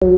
Hello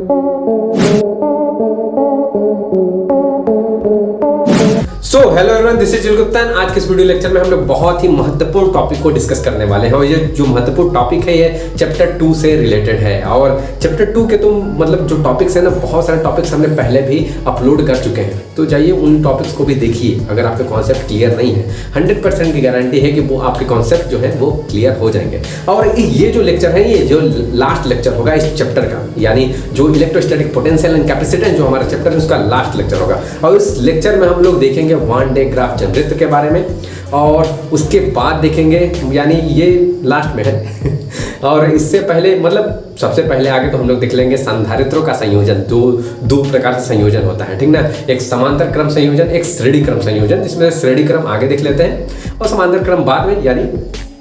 everyone, this is Gupta. आज के इस वीडियो लेक्चर में हम लोग बहुत ही महत्वपूर्ण टॉपिक को डिस्कस करने वाले हैं और ये जो महत्वपूर्ण टॉपिक है ये चैप्टर 2 से रिलेटेड है। और चैप्टर 2 के तो मतलब जो टॉपिक्स हैं ना, बहुत सारे टॉपिक्स हमने पहले भी अपलोड कर चुके हैं, तो जाइए उन टॉपिक्स को भी देखिए। अगर आपके कॉन्सेप्ट क्लियर नहीं है, 100% की गारंटी है कि वो आपके कॉन्सेप्ट जो है वो क्लियर हो जाएंगे। और ये जो लेक्चर है, ये जो लास्ट लेक्चर होगा इस चैप्टर का, यानी जो इलेक्ट्रोस्टैटिक पोटेंशियल एंड कैपेसिटेंस जो हमारा चैप्टर है उसका लास्ट लेक्चर होगा। और इस लेक्चर में हम लोग देखेंगे वन डे ग्राफ जनरेटर के बारे में, और उसके बाद देखेंगे, यानी ये लास्ट में है और इससे पहले मतलब सबसे पहले आगे तो हम लोग देख लेंगे संधारित्रों का संयोजन। दो प्रकार से संयोजन होता है, ठीक ना। एक समांतर क्रम संयोजन, एक श्रेणी क्रम संयोजन, जिसमें श्रेणी क्रम आगे देख लेते हैं और समांतर क्रम बाद में, यानी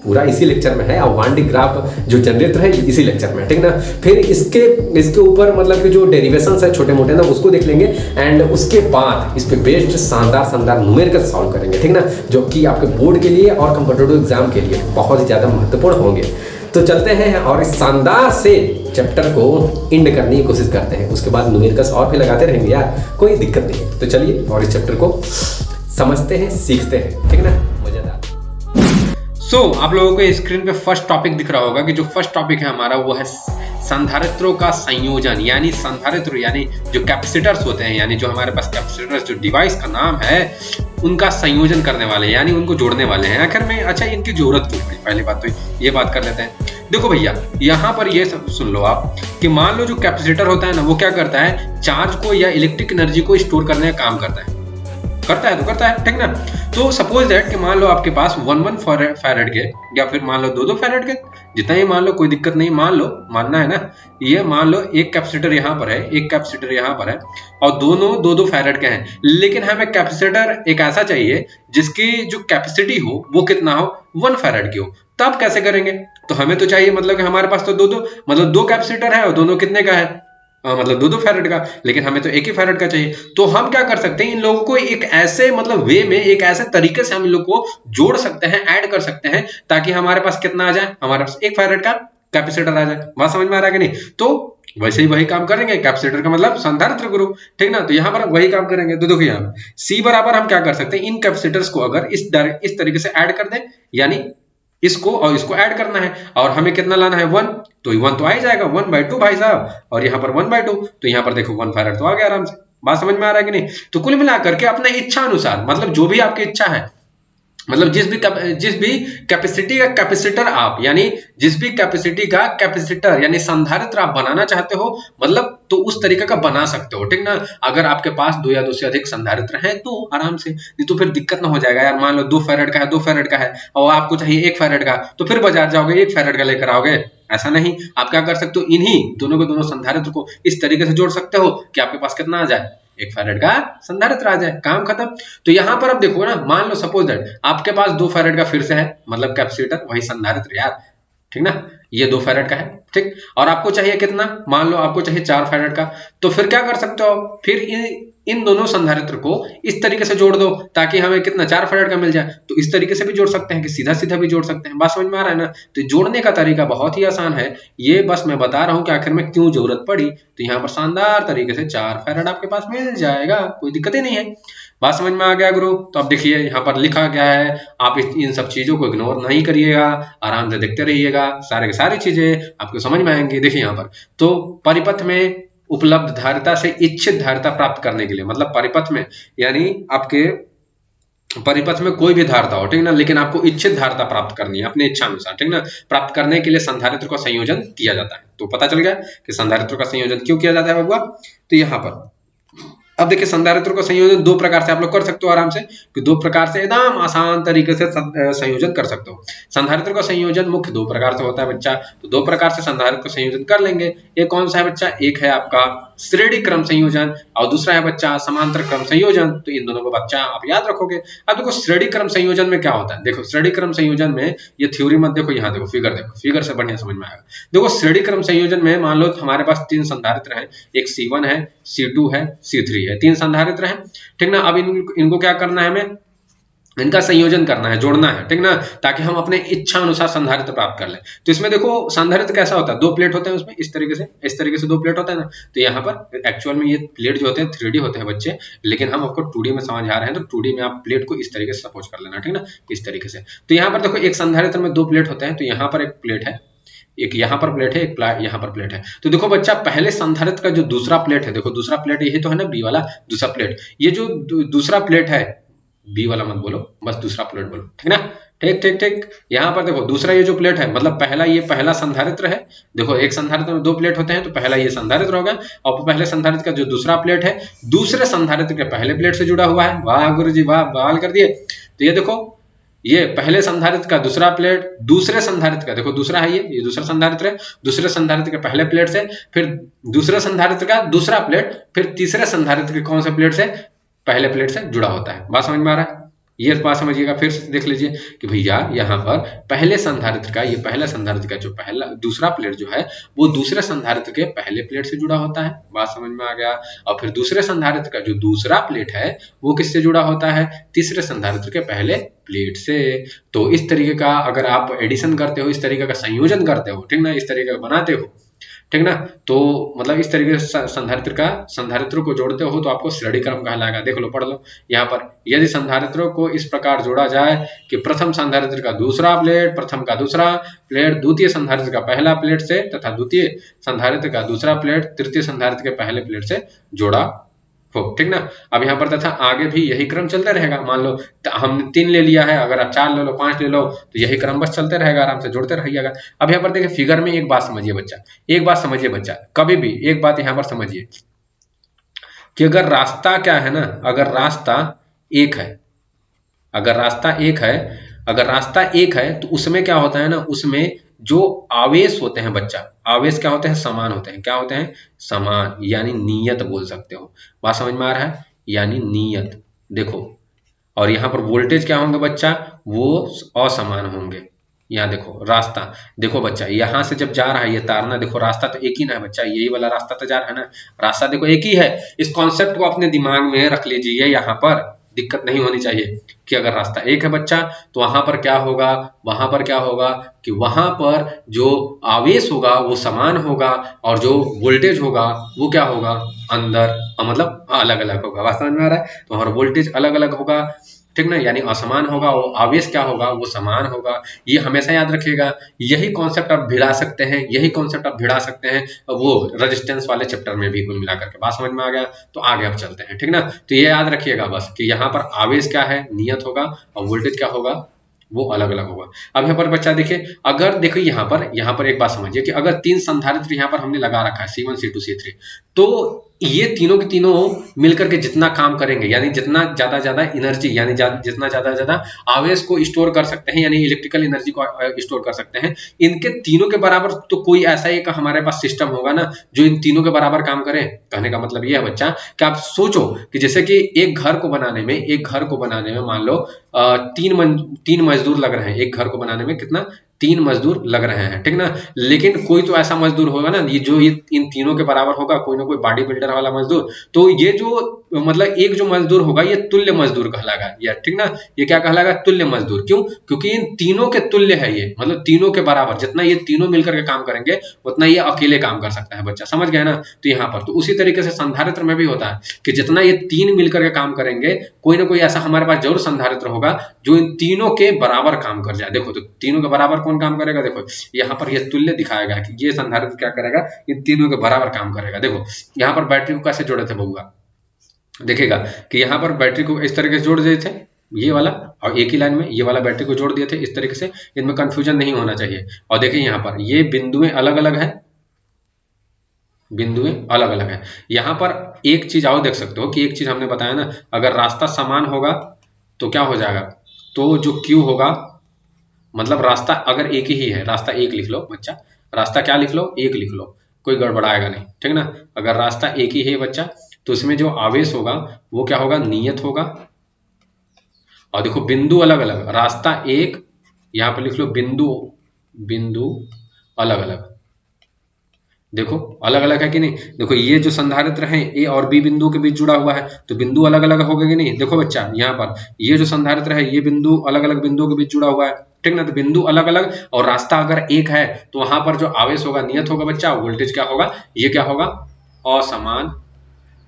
पूरा इसी लेक्चर में है। और वन डी ग्राफ जो जनरेटर है इसी लेक्चर में, ठीक ना। फिर इसके ऊपर मतलब कि जो डेरिवेशंस है छोटे मोटे ना, उसको देख लेंगे। एंड उसके बाद इस पे बेस्ड शानदार न्यूमेरिकल सॉल्व करेंगे, ठीक ना, जो कि आपके बोर्ड के लिए और कॉम्पिटिटिव एग्जाम के लिए बहुत ही ज़्यादा महत्वपूर्ण होंगे। तो चलते हैं और इस शानदार से चैप्टर को एंड करने की कोशिश करते हैं। उसके बाद न्यूमेरिकल्स और भी लगाते रहेंगे यार, कोई दिक्कत नहीं है। तो चलिए और इस चैप्टर को समझते हैं, सीखते हैं, ठीक ना, मजेदार। आप लोगों को स्क्रीन पे फर्स्ट टॉपिक दिख रहा होगा कि जो फर्स्ट टॉपिक है हमारा वो है संधारित्रों का संयोजन। यानी संधारित्र यानी जो कैपेसिटर्स होते हैं, यानी जो हमारे पास कैपेसिटर्स जो डिवाइस का नाम है उनका संयोजन करने वाले हैं, यानी उनको जोड़ने वाले हैं आखिर में। अच्छा, इनकी जरूरत क्यों पड़ी, पहली बात तो ये बात कर लेते हैं। देखो भैया, यहाँ पर ये सब सुन लो आप कि मान लो जो कैपेसिटर होता है ना, वो क्या करता है, चार्ज को या इलेक्ट्रिक एनर्जी को स्टोर करने का काम करता है करता है, ठीक ना। तो सपोज दैट कि मान लो आपके पास 1 फैराड के या फिर मान लो 2 फैराड के, जितना ही मान लो, कोई दिक्कत नहीं। मान लो, मानना है ना, ये मान लो एक कैपेसिटर यहाँ पर है, एक कैपेसिटर यहाँ पर है, और दोनों 2 फैराड के हैं। लेकिन हमें कैपेसिटर एक ऐसा चाहिए जिसकी जो कैपेसिटी हो वो कितना हो, 1 फैराड की हो। तब कैसे करेंगे, तो हमें तो चाहिए मतलब कि हमारे पास तो दो कैपेसिटर है और दोनों कितने का है, मतलब 2 फैराड का, लेकिन हमें तो एक ही फैराड का चाहिए। तो हम क्या कर सकते हैं, इन लोगों को एक ऐसे मतलब वे में, एक ऐसे तरीके से हम इन लोग को जोड़ सकते हैं, ऐड कर सकते हैं, ताकि हमारे पास कितना आ जाए, हमारे पास 1 फैराड का कैपेसिटर आ जाए। बात समझ में आ रहा है कि नहीं। तो वैसे ही वही काम करेंगे, कैपेसिटर का मतलब संधारित्र ग्रुप, ठीक ना। तो यहाँ पर वही काम करेंगे। तो देखो यहाँ C बराबर हम क्या कर सकते हैं, इन कैपेसिटर्स को अगर इस तरीके से ऐड कर दें, यानी इसको और इसको ऐड करना है, और हमें कितना लाना है, 1, तो 1 तो आ ही जाएगा, 1/2 भाई साहब, और यहाँ पर 1/2, तो यहाँ पर देखो 1 फैराड तो आ गया आराम से। बात समझ में आ रहा है कि नहीं। तो कुल मिलाकर के अपने इच्छा अनुसार, मतलब जो भी आपकी इच्छा है, मतलब जिस भी कैपेसिटी का कैपेसिटर आप, यानी जिस भी कैपेसिटी का कैपेसिटर यानी संधारित्र आप बनाना चाहते हो, मतलब तो उस तरीके का बना सकते हो, ठीक ना। अगर आपके पास 2 या 2 से अधिक संधारित्र हैं तो आराम से, नहीं तो फिर दिक्कत ना हो जाएगा यार। मान लो 2 फैराड का है, 2 फैराड का है, और आपको चाहिए 1 फैराड का, तो फिर बाजार जाओगे 1 फैराड का लेकर आओगे, ऐसा नहीं। आप क्या कर सकते हो, इन्हीं दोनों के दोनों संधारित्र को इस तरीके से जोड़ सकते हो कि आपके पास कितना आ जाए, 1 फैराड का संधारित्र आ जाए, काम खत्म। तो यहां पर अब देखो ना, मान लो सपोज दैट आपके पास 2 फैराड का फिर से है, मतलब कैपेसिटर, वही संधारित्र यार, ठीक ना। ये 2 फैराड का है, ठीक, और आपको चाहिए कितना, मान लो आपको चाहिए 4 फैराड का। तो फिर क्या कर सकते हो, फिर इन दोनों संधारित्र को इस तरीके से जोड़ दो ताकि हमें कितना, 4 फैराड का मिल जाए। तो इस तरीके से भी जोड़ सकते हैं कि सीधा सीधा भी जोड़ सकते हैं। बात समझ में आ रहा है ना। तो जोड़ने का तरीका बहुत ही आसान है, ये बस मैं बता रहा हूं कि आखिर में क्यों जरूरत पड़ी। तो यहाँ पर शानदार तरीके से 4 फैराड आपके पास मिल जाएगा, कोई दिक्कत ही नहीं है। बात समझ में आ गया गुरु। तो अब देखिए यहाँ पर लिखा गया है, आप इन सब चीजों को इग्नोर नहीं करिएगा, आराम से देखते रहिएगा, सारे की सारी चीजें आपको समझ में आएंगी। देखिए यहाँ पर तो परिपथ में उपलब्ध धारिता से इच्छित धारिता प्राप्त करने के लिए, मतलब परिपथ में यानी आपके परिपथ में कोई भी धारिता हो, ठीक ना, लेकिन आपको इच्छित धारिता प्राप्त करनी है अपने इच्छा अनुसार, ठीक ना। प्राप्त करने के लिए संधारित्र का संयोजन किया जाता है। तो पता चल गया कि संधारित्र का संयोजन क्यों किया जाता है बबुआ। तो यहाँ पर अब देखिए संधारित्र का संयोजन 2 प्रकार से आप लोग कर सकते हो आराम से, कि 2 प्रकार से एकदम आसान तरीके से संयोजन कर सकते हो। संधारित्र का संयोजन मुख्य 2 प्रकार से होता है बच्चा। तो 2 प्रकार से संधारित्र का संयोजन कर लेंगे। एक कौन सा है बच्चा, एक है आपका श्रेणी क्रम संयोजन और दूसरा है बच्चा समांतर क्रम संयोजन। तो इन दोनों को बच्चा आप याद रखोगे। अब देखो श्रेणी क्रम संयोजन में क्या होता है, देखो श्रेणी क्रम संयोजन में ये थ्योरी मत देखो, यहाँ देखो फिगर, देखो फिगर से बढ़िया समझ में आएगा। देखो श्रेणी क्रम संयोजन में मान लो हमारे पास 3 संधारित्र हैं, एक C1 है, C2 है, C3 है, 3 संधारित्र हैं, ठीक ना। अब इनको क्या करना है हमें, इनका संयोजन करना है, जोड़ना है, ठीक ना, ताकि हम अपने इच्छा अनुसार संधारित्र प्राप्त कर लें। तो इसमें देखो संधारित्र कैसा होता है, दो प्लेट होते हैं उसमें, इस तरीके से दो प्लेट होता है ना। तो यहाँ पर एक्चुअल में ये प्लेट जो होते हैं 3D होते हैं बच्चे, लेकिन हम आपको 2D में समझ आ रहे हैं, तो 2D में आप प्लेट को इस तरीके से सपोज कर लेना, ठीक ना, इस तरीके से। तो यहाँ पर देखो एक संधारित्र में दो प्लेट होते हैं, तो यहाँ पर एक प्लेट है, एक यहाँ पर प्लेट है, एक यहाँ पर प्लेट है। तो देखो बच्चा, पहले संधारित्र का जो दूसरा प्लेट है, देखो दूसरा प्लेट यही तो है ना, बी वाला दूसरा प्लेट, ये जो दूसरा प्लेट है, बी वाला मत बोलो, बस दूसरा प्लेट बोलो, ठीक ना, ठीक ठीक ठीक। यहाँ पर देखो दूसरा ये जो प्लेट है, मतलब पहला, ये पहला संधारित्र है। देखो एक संधारित्र में दो प्लेट होते हैं, तो पहला ये संधारित्र होगा, और पहले संधारित्र का जो दूसरा प्लेट है, दूसरे संधारित्र के पहले प्लेट से जुड़ा हुआ है। वाह गुरु जी वाह, बवाल कर दिए। तो ये देखो, ये पहले संधारित्र का दूसरा प्लेट, दूसरे संधारित्र का, देखो दूसरा है ये दूसरा संधारित्र है, दूसरे संधारित्र के पहले प्लेट से, फिर दूसरे संधारित्र का दूसरा प्लेट, फिर तीसरे संधारित्र के कौन से प्लेट से, पहले प्लेट से जुड़ा होता है। बात समझ में आ रहा है? ये बात समझिएगा, फिर से देख लीजिए कि भैया यहाँ पर पहले संधारित्र का, ये पहला संधारित्र का जो पहला दूसरा प्लेट जो है, वो दूसरे संधारित्र के पहले प्लेट से जुड़ा होता है। बात समझ में आ गया? और फिर दूसरे संधारित्र का जो दूसरा प्लेट है, वो किससे जुड़ा होता है, तीसरे संधारित्र के पहले प्लेट से। तो इस तरीके का अगर आप एडिशन करते हो, इस तरीके का संयोजन करते हो, ठीक ना, इस तरीके का बनाते हो, ठीक ना, तो मतलब इस तरीके से संधारित्र को जोड़ते हो, तो आपको श्रेणी क्रम कहलाएगा। देख लो, पढ़ लो यहाँ पर, यदि संधारित्रों को इस प्रकार जोड़ा जाए कि प्रथम संधारित्र का दूसरा प्लेट प्रथम का दूसरा प्लेट द्वितीय संधारित्र का पहला प्लेट से, तथा द्वितीय संधारित्र का दूसरा प्लेट तृतीय संधारित्र के पहले प्लेट से जोड़ा हो, ठीक ना। अब यहाँ पर तथा आगे भी यही क्रम चलता रहेगा। मान लो हमने 3 ले लिया है, अगर आप 4 ले लो, 5 ले लो, तो यही क्रम बस चलते रहेगा, आराम से जोड़ते रहिएगा। अब यहाँ पर देखिए फिगर में एक बात समझिए बच्चा, एक बात समझिए बच्चा, कभी भी एक बात यहाँ पर समझिए कि अगर रास्ता क्या है ना, अगर रास्ता एक है, अगर रास्ता एक है, अगर रास्ता एक है, तो उसमें क्या होता है ना, उसमें जो आवेश होते हैं बच्चा, आवेश क्या होते हैं, समान होते हैं। क्या होते हैं, समान, यानी नियत बोल सकते हो। बात समझ में आ रहा है, यानी नियत। देखो, और यहाँ पर वोल्टेज क्या होंगे बच्चा, वो असमान होंगे। यहाँ देखो रास्ता, देखो बच्चा, यहाँ से जब जा रहा है ये तार ना, देखो रास्ता तो एक ही ना है बच्चा, यही वाला रास्ता तो जा रहा है ना, रास्ता देखो एक ही है। इस कॉन्सेप्ट को अपने दिमाग में रख लीजिए, यहाँ पर दिक्कत नहीं होनी चाहिए कि अगर रास्ता एक है बच्चा, तो वहां पर क्या होगा, वहां पर क्या होगा कि वहां पर जो आवेश होगा वो समान होगा, और जो वोल्टेज होगा वो क्या होगा, अंदर, मतलब अलग अलग होगा। बात समझ में आ रहा है? तो हमारा वोल्टेज अलग अलग होगा, ठीक ना, यानी असमान होगा, वो आवेश क्या होगा, वो समान होगा। ये हमेशा याद रखिएगा। यही कॉन्सेप्ट आप भिड़ा सकते हैं, यही कॉन्सेप्ट आप भिड़ा सकते हैं वो रेजिस्टेंस वाले चैप्टर में भी कुल मिला करके। बात समझ में आ गया? तो आगे आप चलते हैं, ठीक ना। तो ये याद रखिएगा बस कि यहाँ पर आवेश क्या है, नियत होगा, और वोल्टेज क्या होगा, वो अलग अलग होगा। अब यहाँ पर बच्चा देखिए, अगर देखो यहाँ पर एक बात समझिए कि अगर 3 संधारित्र यहाँ पर हमने लगा रखा है, C1 C2 C3, तो ये तीनों के तीनों मिलकर के जितना काम करेंगे, यानी जितना ज्यादा एनर्जी, यानी जितना ज्यादा आवेश को स्टोर कर सकते हैं, यानी इलेक्ट्रिकल एनर्जी को स्टोर कर सकते हैं, इनके तीनों के बराबर तो कोई ऐसा एक हमारे पास सिस्टम होगा ना जो इन तीनों के बराबर काम करे। कहने का मतलब ये है बच्चा कि आप सोचो कि जैसे कि एक घर को बनाने में मान लो 3 मजदूर लग रहे हैं। एक घर को बनाने में कितना, 3 मजदूर लग रहे हैं, ठीक ना। लेकिन कोई तो ऐसा मजदूर होगा ना, ये इन तीनों के बराबर होगा, कोई ना कोई बॉडी बिल्डर वाला मजदूर। तो ये जो मतलब एक जो मजदूर होगा, ये तुल्य मजदूर कहलाएगा, या ठीक ना, ये क्या कहलाएगा, तुल्य मजदूर। क्यों? क्योंकि इन तीनों के तुल्य है ये, मतलब तीनों के बराबर, जितना ये तीनों मिलकर के काम करेंगे उतना ये अकेले काम कर सकता है। बच्चा समझ गया ना? तो यहाँ पर तो उसी तरीके से संधारित्र में भी होता है कि जितना ये 3 मिलकर के काम करेंगे, कोई ना कोई ऐसा हमारे पास जरूर संधारित्र होगा जो इन तीनों के बराबर काम कर जाए। देखो, तो तीनों के बराबर कौन काम करेगा, देखो यहाँ पर ये तुल्य दिखाया गया कि ये संधारित्र क्या करेगा, इन तीनों के बराबर काम करेगा। देखो यहाँ पर बैटरी को कैसे जोड़े थे बउआ, देखेगा कि यहाँ पर बैटरी को इस तरीके से जोड़ दिए थे, ये वाला, और एक ही लाइन में ये वाला बैटरी को जोड़ दिए थे इस तरीके से। इनमें कंफ्यूजन नहीं होना चाहिए। और देखिए यहाँ पर ये बिंदुएं अलग अलग है, बिंदुएं अलग अलग है। यहाँ पर एक चीज आओ देख सकते हो कि एक चीज हमने बताया ना, अगर रास्ता समान होगा तो क्या हो जाएगा, तो जो Q होगा, मतलब रास्ता अगर एक ही है, रास्ता एक लिख लो बच्चा, रास्ता क्या लिख लो, एक लिख लो, कोई गड़बड़ाएगा नहीं, ठीक ना। अगर रास्ता एक ही है बच्चा, तो इसमें जो आवेश होगा वो क्या होगा, नियत होगा। और देखो बिंदु अलग अलग, रास्ता एक, यहाँ पर लिख लो बिंदु, बिंदु अलग अलग, देखो अलग अलग है कि नहीं। देखो ये जो संधारित्र है ए और बी बिंदु के बीच जुड़ा हुआ है, तो बिंदु अलग अलग हो गए कि नहीं। देखो बच्चा यहाँ पर ये जो संधारित्र है ये बिंदु अलग अलग बिंदुओं के बीच जुड़ा हुआ है, ठीक ना। तो बिंदु अलग अलग और रास्ता अगर एक है तो वहां पर जो आवेश होगा नियत होगा बच्चा, वोल्टेज क्या होगा, ये क्या होगा, असमान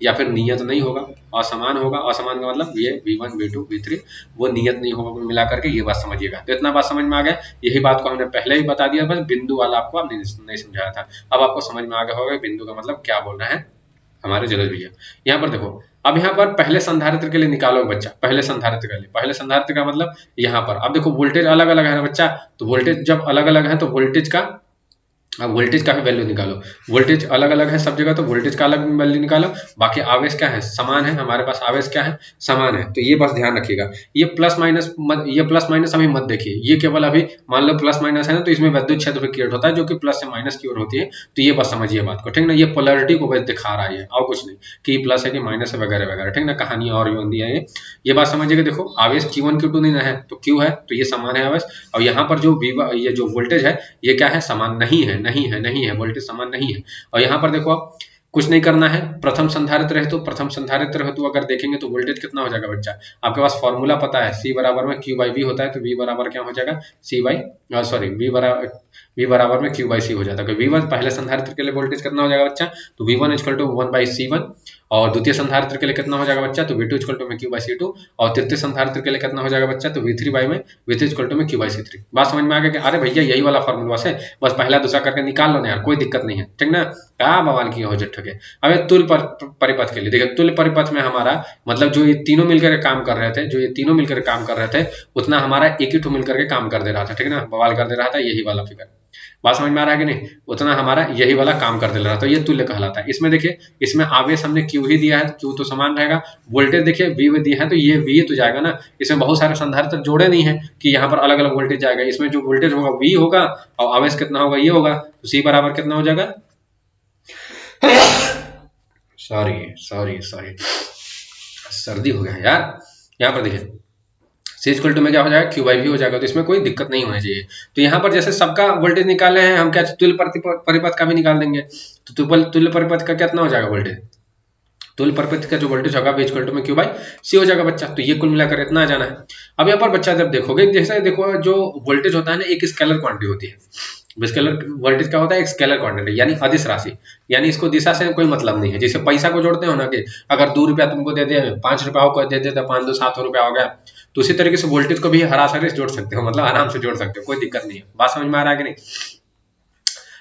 या फिर नियत नहीं होगा, असमान होगा। असमान का मतलब ये V1 V2 V3 वो नियत नहीं होगा, कुल मिला करके। ये बात समझिएगा। तो इतना बात समझ में आ गया। यही बात को हमने पहले ही बता दिया, बस बिंदु वाला आपको आपने नहीं समझाया था। अब आपको समझ में आ गया होगा बिंदु का मतलब क्या बोल रहे हैं हमारे जलज भैया। यहाँ पर देखो, अब यहाँ पर पहले संधारित्र के लिए निकालो बच्चा, पहले संधारित्र के लिए, पहले संधारित्र का मतलब यहाँ पर अब देखो वोल्टेज अलग अलग है ना बच्चा। तो वोल्टेज जब अलग अलग है तो वोल्टेज का, अब वोल्टेज का भी वैल्यू निकालो। वोल्टेज अलग अलग है सब जगह तो वोल्टेज का अलग वैल्यू निकालो। बाकी आवेश क्या है, समान है हमारे पास, आवेश क्या है, समान है। तो ये बस ध्यान रखिएगा। ये प्लस माइनस ये प्लस माइनस अभी मत देखिए, ये केवल अभी मान लो प्लस माइनस है ना, तो इसमें विद्युत क्षेत्र क्रिएट होता है जो कि प्लस से माइनस की ओर होती है। तो ये बस समझिए बात को, ठीक ना। ये पोलैरिटी को बस दिखा रहा है और कुछ नहीं, कि प्लस है कि माइनस है वगैरह वगैरह, ठीक ना। कहानी और भी बनती है ये बात समझिएगा। देखो आवेश Q1 Q2 नहीं है तो Q है, तो ये समान है आवेश। और यहाँ पर जो ये जो वोल्टेज है ये क्या है, समान नहीं है, नहीं है वोल्टेज समान नहीं है। और यहाँ पर देखो आप कुछ नहीं करना है, प्रथम संधारित्र है तो प्रथम संधारित्र है तो अगर देखेंगे तो वोल्टेज कितना हो जाएगा बच्चा, आपके पास फॉर्मूला पता है, C बराबर में Q बाई V होता है। तो V बराबर क्या हो जाएगा, C बाई सॉरी V बराबर में Q बाई C हो जाता है। V1 पहले संधारित्र के लिए वोल्टेज कितना हो जाएगा बच्चा, तो V1 equal to 1 by C1। और द्वितीय संधारित्र के लिए कितना हो जाएगा बच्चा, तो V2 इक्वल टू में Q बाई C2। और तृतीय संधारित्र के लिए कितना हो जाएगा बच्चा, तो V3 इक्वल टू में Q बाई C3। बात समझ में आ गया कि अरे भैया यही वाला फॉर्मूला है, बस पहला दूसरा करके निकाल लो ना यार, कोई दिक्कत नहीं है, ठीक ना। क्या बवाल किया हो जट्ठ के। अब तुल्य परिपथ के लिए देखिए, तुल्य परिपथ में हमारा मतलब जो ये तीनों मिलकर काम कर रहे थे, जो ये तीनों मिलकर काम कर रहे थे उतना हमारा एक ही ठो मिलकर के काम कर दे रहा था, ठीक ना, बवाल कर दे रहा था यही वाला फिगर। बात समझ में आ रहा है कि नहीं, उतना हमारा यही वाला काम कर दे रहा था, तो ये तुल्य कहलाता है। इसमें देखिए, इसमें आवेश हमने Q ही दिया है, Q तो समान रहेगा। वोल्टेज देखिए V दिया है तो ये V तो जाएगा ना। इसमें बहुत सारे संधारित्र जोड़े नहीं है कि यहाँ पर अलग अलग वोल्टेज जाएगा। इसमें जो वोल्टेज होगा V होगा और आवेश कितना होगा ये होगा, तो C बराबर कितना हो जाएगा, सॉरी सॉरी सॉरी सर्दी हो गया यार। यहाँ पर देखिए C इक्वल टू में क्या हो जाएगा, Q बाई V हो जाएगा। तो इसमें कोई दिक्कत नहीं होनी चाहिए। तो यहाँ पर जैसे सबका वोल्टेज निकाले हैं हम, क्या तुल्य परिपथ का भी निकाल देंगे। तो तुल्य परिपथ का कितना हो जाएगा वोल्टेज, तुल्य परिपथ का जो वोल्टेज होगा V इक्वल टू में Q बाई C हो जाएगा बच्चा। तो ये कुल मिलाकर इतना आ जाना है। अब यहाँ पर बच्चा जब देखोगे, जैसे देखो जो वोल्टेज होता है ना एक स्केलर क्वांटिटी होती है। स्केलर वोल्टेज क्या होता है, एक स्केलर क्वांटिटी यानी अदिश राशि, यानी इसको दिशा से कोई मतलब नहीं है। जैसे पैसा को जोड़ते हो ना, कि अगर 2 रुपया तुमको दे दे, 5 रुपया को दे दे तो 5 2 7 रुपया हो गया। तो उसी तरीके से वोल्टेज को भी हरासरी से जोड़ सकते हो, मतलब आराम से जोड़ सकते हो, कोई दिक्कत नहीं है। बात समझ में आ रहा है कि नहीं,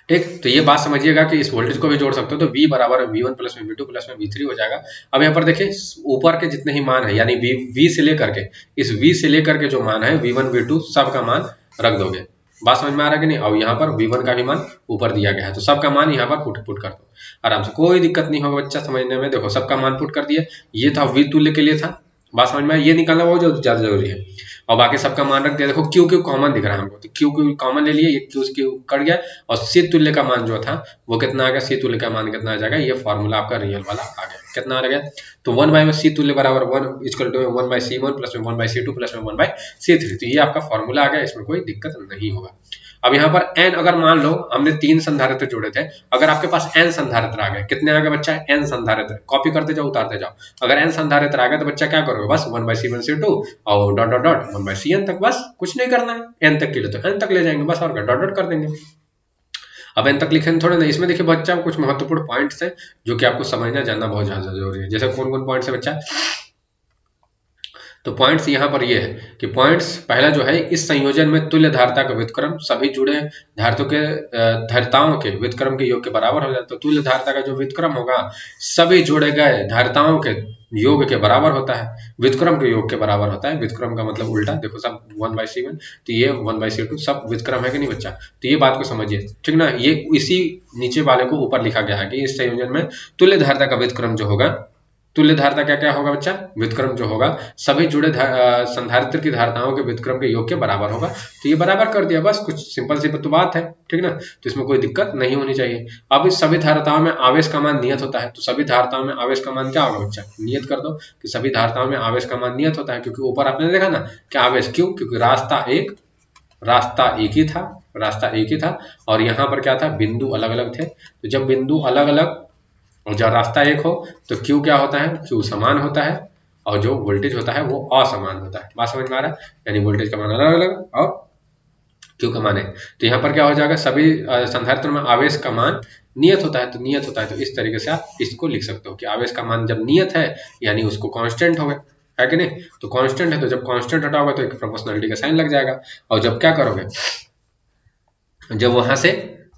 ठीक। तो ये बात समझिएगा कि इस वोल्टेज को भी जोड़ सकते हो। तो V बराबर है V1 प्लस में V2 प्लस में V3 हो जाएगा। अब यहाँ पर देखिए ऊपर के जितने ही मान है, यानी V से लेकर के, इस V से लेकर के जो मान है V1 V2 सबका मान रख दोगे। बात समझ में आ रहा है कि नहीं। और यहाँ पर V1 का भी मान ऊपर दिया गया है, तो सबका मान यहाँ पर पुट कर दो आराम से, कोई दिक्कत नहीं होगा बच्चा समझने में। देखो सबका मान पुट कर दिए, ये था V तुल्य के लिए था। बात समझ में, ये निकालना बहुत जो ज्यादा जरूरी है। और बाकी सबका मान रख दिया। देखो Q कॉमन दिख रहा है हमको, तो Q कॉमन ले लिए, ये Q कट गया। और C तुल्य का मान जो था वो कितना आ गया, C तुल्य का मान कितना आ जाएगा, ये फॉर्मूला आपका रियल वाला आ गया। कितना आ गया, तो 1 बाई में C तुल्य बराबर 1 equal to 1 by C1 plus में 1 बाई C2 प्लस में 1 बाई C3। तो ये आपका फॉर्मूला आ गया, इसमें कोई दिक्कत नहीं होगा। अब यहाँ पर n, अगर मान लो हमने 3 संधारित्र जोड़े थे, अगर आपके पास n संधारित्र आ गए, कितने आ गए बच्चा, n संधारित्र, कॉपी करते जाओ उतारते जाओ। अगर n संधारित्र आ गए तो बच्चा क्या करोगे, बस 1 बाई C1 C2 और dot dot dot 1 by Cn तक, बस कुछ नहीं करना है। n तक के लिए तो n तक ले जाएंगे बस, और डॉट डॉट कर देंगे। अब n तक लिखे थोड़े ना, इसमें देखिए बच्चा कुछ महत्वपूर्ण पॉइंट्स है जो कि आपको समझना जानना बहुत ज्यादा जरूरी है। जैसे कौन कौन पॉइंट्स है बच्चा, तो पॉइंट्स यहाँ पर ये है कि पॉइंट्स पहला जो है, इस संयोजन में तुल्य धारिता का व्युत्क्रम सभी जुड़े धारिताओं के धारिताओं के व्युत्क्रम के योग के बराबर हो जाता है। तो तुल्य धारिता का जो व्युत्क्रम होगा सभी जुड़े गए धारिताओं के योग के बराबर होता है, व्युत्क्रम के योग के बराबर होता है। व्युत्क्रम का मतलब उल्टा, देखो सब 1 बाई C1, तो ये 1 बाई C2 सब व्युत्क्रम है कि नहीं बच्चा। तो ये बात को समझिए, ठीक ना। ये इसी नीचे वाले को ऊपर लिखा गया है कि इस संयोजन में तुल्य धारिता का व्युत्क्रम जो होगा, तुल्य धारिता क्या क्या होगा बच्चा, व्युत्क्रम जो होगा सभी जुड़े संधारित्र की धारिताओं के व्युत्क्रम के योग के बराबर होगा। तो ये बराबर कर दिया, बस कुछ सिंपल सी तो बात है, ठीक ना। तो इसमें कोई दिक्कत नहीं होनी चाहिए। अब इस सभी धारिताओं में आवेश का मान नियत होता है, तो सभी धारिताओं में आवेश का मान क्या होगा बच्चा, नियत कर दो कि सभी धारिताओं में आवेश का मान नियत होता है। क्योंकि ऊपर आपने देखा ना कि आवेश, क्यों, क्योंकि रास्ता एक रास्ता एक ही था, रास्ता एक ही था, और यहाँ पर क्या था, बिंदु अलग अलग थे। तो जब बिंदु अलग अलग और जब रास्ता एक हो तो क्यू क्या होता है, क्यू समान होता है, और जो वोल्टेज होता है वो असमान होता है। बात समझ में आ रहा है? यानी वोल्टेज का मान अलग अलग और क्यू का मान है। तो यहाँ पर क्या हो जाएगा, सभी संधारित्रों में आवेश का मान नियत होता है, तो नियत होता है, तो इस तरीके से आप इसको लिख सकते हो कि आवेश का मान जब नियत है यानी उसको कांस्टेंट हो गए, है कि नहीं? तो कांस्टेंट है, तो जब कांस्टेंट हटाओगे तो एक प्रोपोर्शनलिटी का साइन लग जाएगा, और जब क्या करोगे, जब वहां से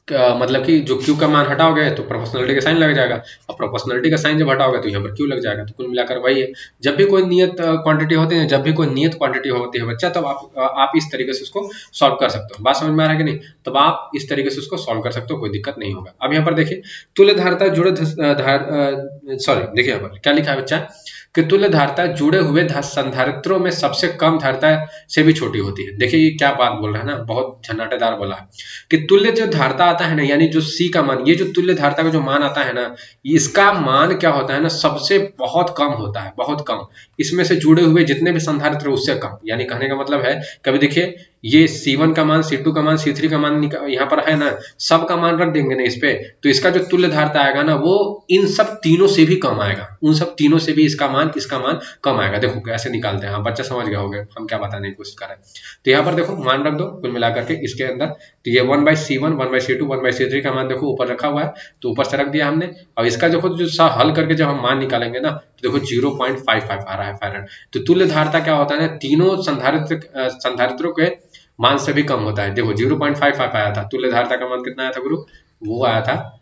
मतलब कि जो क्यू का मान हटाओगे तो प्रोपोर्शनलिटी का साइन लग जाएगा, और प्रोपोर्शनलिटी का साइन जब हटाओगे तो यहाँ पर क्यू लग जाएगा। तो कुल मिलाकर वही है, जब भी कोई नियत क्वांटिटी होती है, जब भी कोई नियत क्वांटिटी होती है बच्चा, तब आप इस तरीके से उसको सॉल्व कर सकते हो। बात समझ में आ रहा है कि नहीं? तब आप इस तरीके से उसको सॉल्व कर सकते हो, कोई दिक्कत नहीं होगा। अब यहाँ पर देखिए, तुल्य धारता जुड़े सॉरी देखिए यहाँ पर क्या लिखा है बच्चा, कि तुल्य धारता जुड़े हुए संधारित्रों में सबसे कम धारता से भी छोटी होती है। देखिए ये क्या बात बोल रहा है ना, बहुत झन्नाटेदार बोला है कि तुल्य जो धारता आता है ना, यानी जो सी का मान, ये जो तुल्य धारता का जो मान आता है ना, इसका मान क्या होता है ना, सबसे बहुत कम होता है, बहुत कम। इसमें से जुड़े हुए जितने भी संधारित्र उससे कम, यानी कहने का मतलब है, कभी देखिए ये C1 का मान, C2 का मान, C3 का मान यहाँ पर है ना, सब का मान रख देंगे ना इस पे, तो इसका जो तुल्य धारता आएगा ना, वो इन सब तीनों से भी कम आएगा, उन सब तीनों से भी इसका मान कम आएगा। देखो कैसे निकालते हैं, बच्चा समझ गया होगा हम क्या बताने की कोशिश कर रहे हैं। तो यहाँ पर देखो मान रख दो कुल मिलाकर के इसके अंदर, तो ये 1/C1, 1/C2, 1/C3 का मान देखो ऊपर रखा हुआ है, तो ऊपर से रख दिया हमने। और इसका देखो जो हल करके जब हम मान निकालेंगे ना, तो देखो 0.55 आ रहा है फैराड। तो तुल्य धारता क्या होता है ना, तीनों संधारित्रों के मान से भी कम होता है। देखो 0.55 आया था, तुल्य धारता का मान कितना आया था गुरु, वो आया था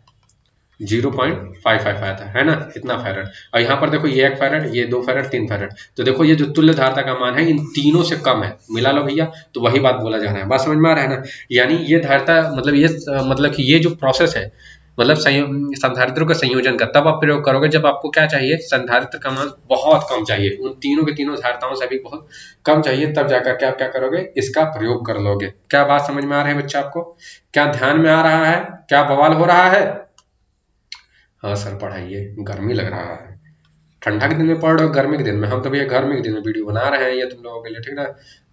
0.55 आया था, है ना, इतना फैराड। और यहाँ पर देखो ये 1 फैराड, ये 2 फैराड, 3 फैराड। तो देखो ये जो तुल्य धारता का मान है इन तीनों से कम है, मिला लो भैया। तो वही बात बोला जा रहा है, बात समझ में आ रहा है ना? यानी ये धारता मतलब कि ये जो प्रोसेस है, मतलब संधारित्रों का संयोजन का तब आप प्रयोग करोगे जब आपको क्या चाहिए, संधारित्र का मान बहुत कम चाहिए, उन तीनों के तीनों धारताओं से भी बहुत कम चाहिए, तब जाकर के आप क्या करोगे, इसका प्रयोग कर लोगे। क्या बात समझ में आ रही है बच्चा आपको? क्या ध्यान में आ रहा है? क्या बवाल हो रहा है? हाँ सर पढ़ाइए, गर्मी लग रहा है। ठंडा के दिन में पढ़ रहे हो, गर्मी के दिन में? हम तो भैया गर्मी के दिन में वीडियो बना रहे हैं ये तुम लोगों के लिए, ठीक ना?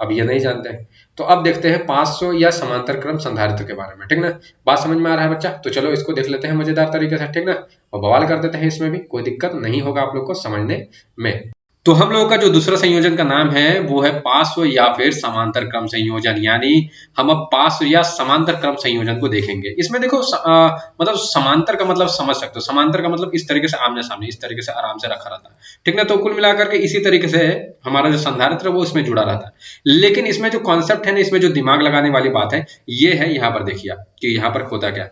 अब ये नहीं जानते हैं तो अब देखते हैं 500 या समांतर क्रम संधारित्र के बारे में, ठीक ना? बात समझ में आ रहा है बच्चा? तो चलो इसको देख लेते हैं मजेदार तरीके से, ठीक ना? और बवाल कर देते हैं, इसमें भी कोई दिक्कत नहीं होगा आप लोग को समझने में। तो हम लोगों का जो दूसरा संयोजन का नाम है वो है पार्श्व या फिर समांतर क्रम संयोजन, यानी हम अब पार्श्व या समांतर क्रम संयोजन को देखेंगे। इसमें देखो मतलब समांतर का मतलब समझ सकते हो, समांतर का मतलब इस तरीके से आमने सामने, इस तरीके से आराम से रखा रहता है, ठीक ना? तो कुल मिलाकर के इसी तरीके से हमारा जो संधारित्र है वो इसमें जुड़ा रहता है। लेकिन इसमें जो कॉन्सेप्ट है ना, इसमें जो दिमाग लगाने वाली बात है ये है, यहाँ पर देखिए आप कि यहाँ पर होता क्या,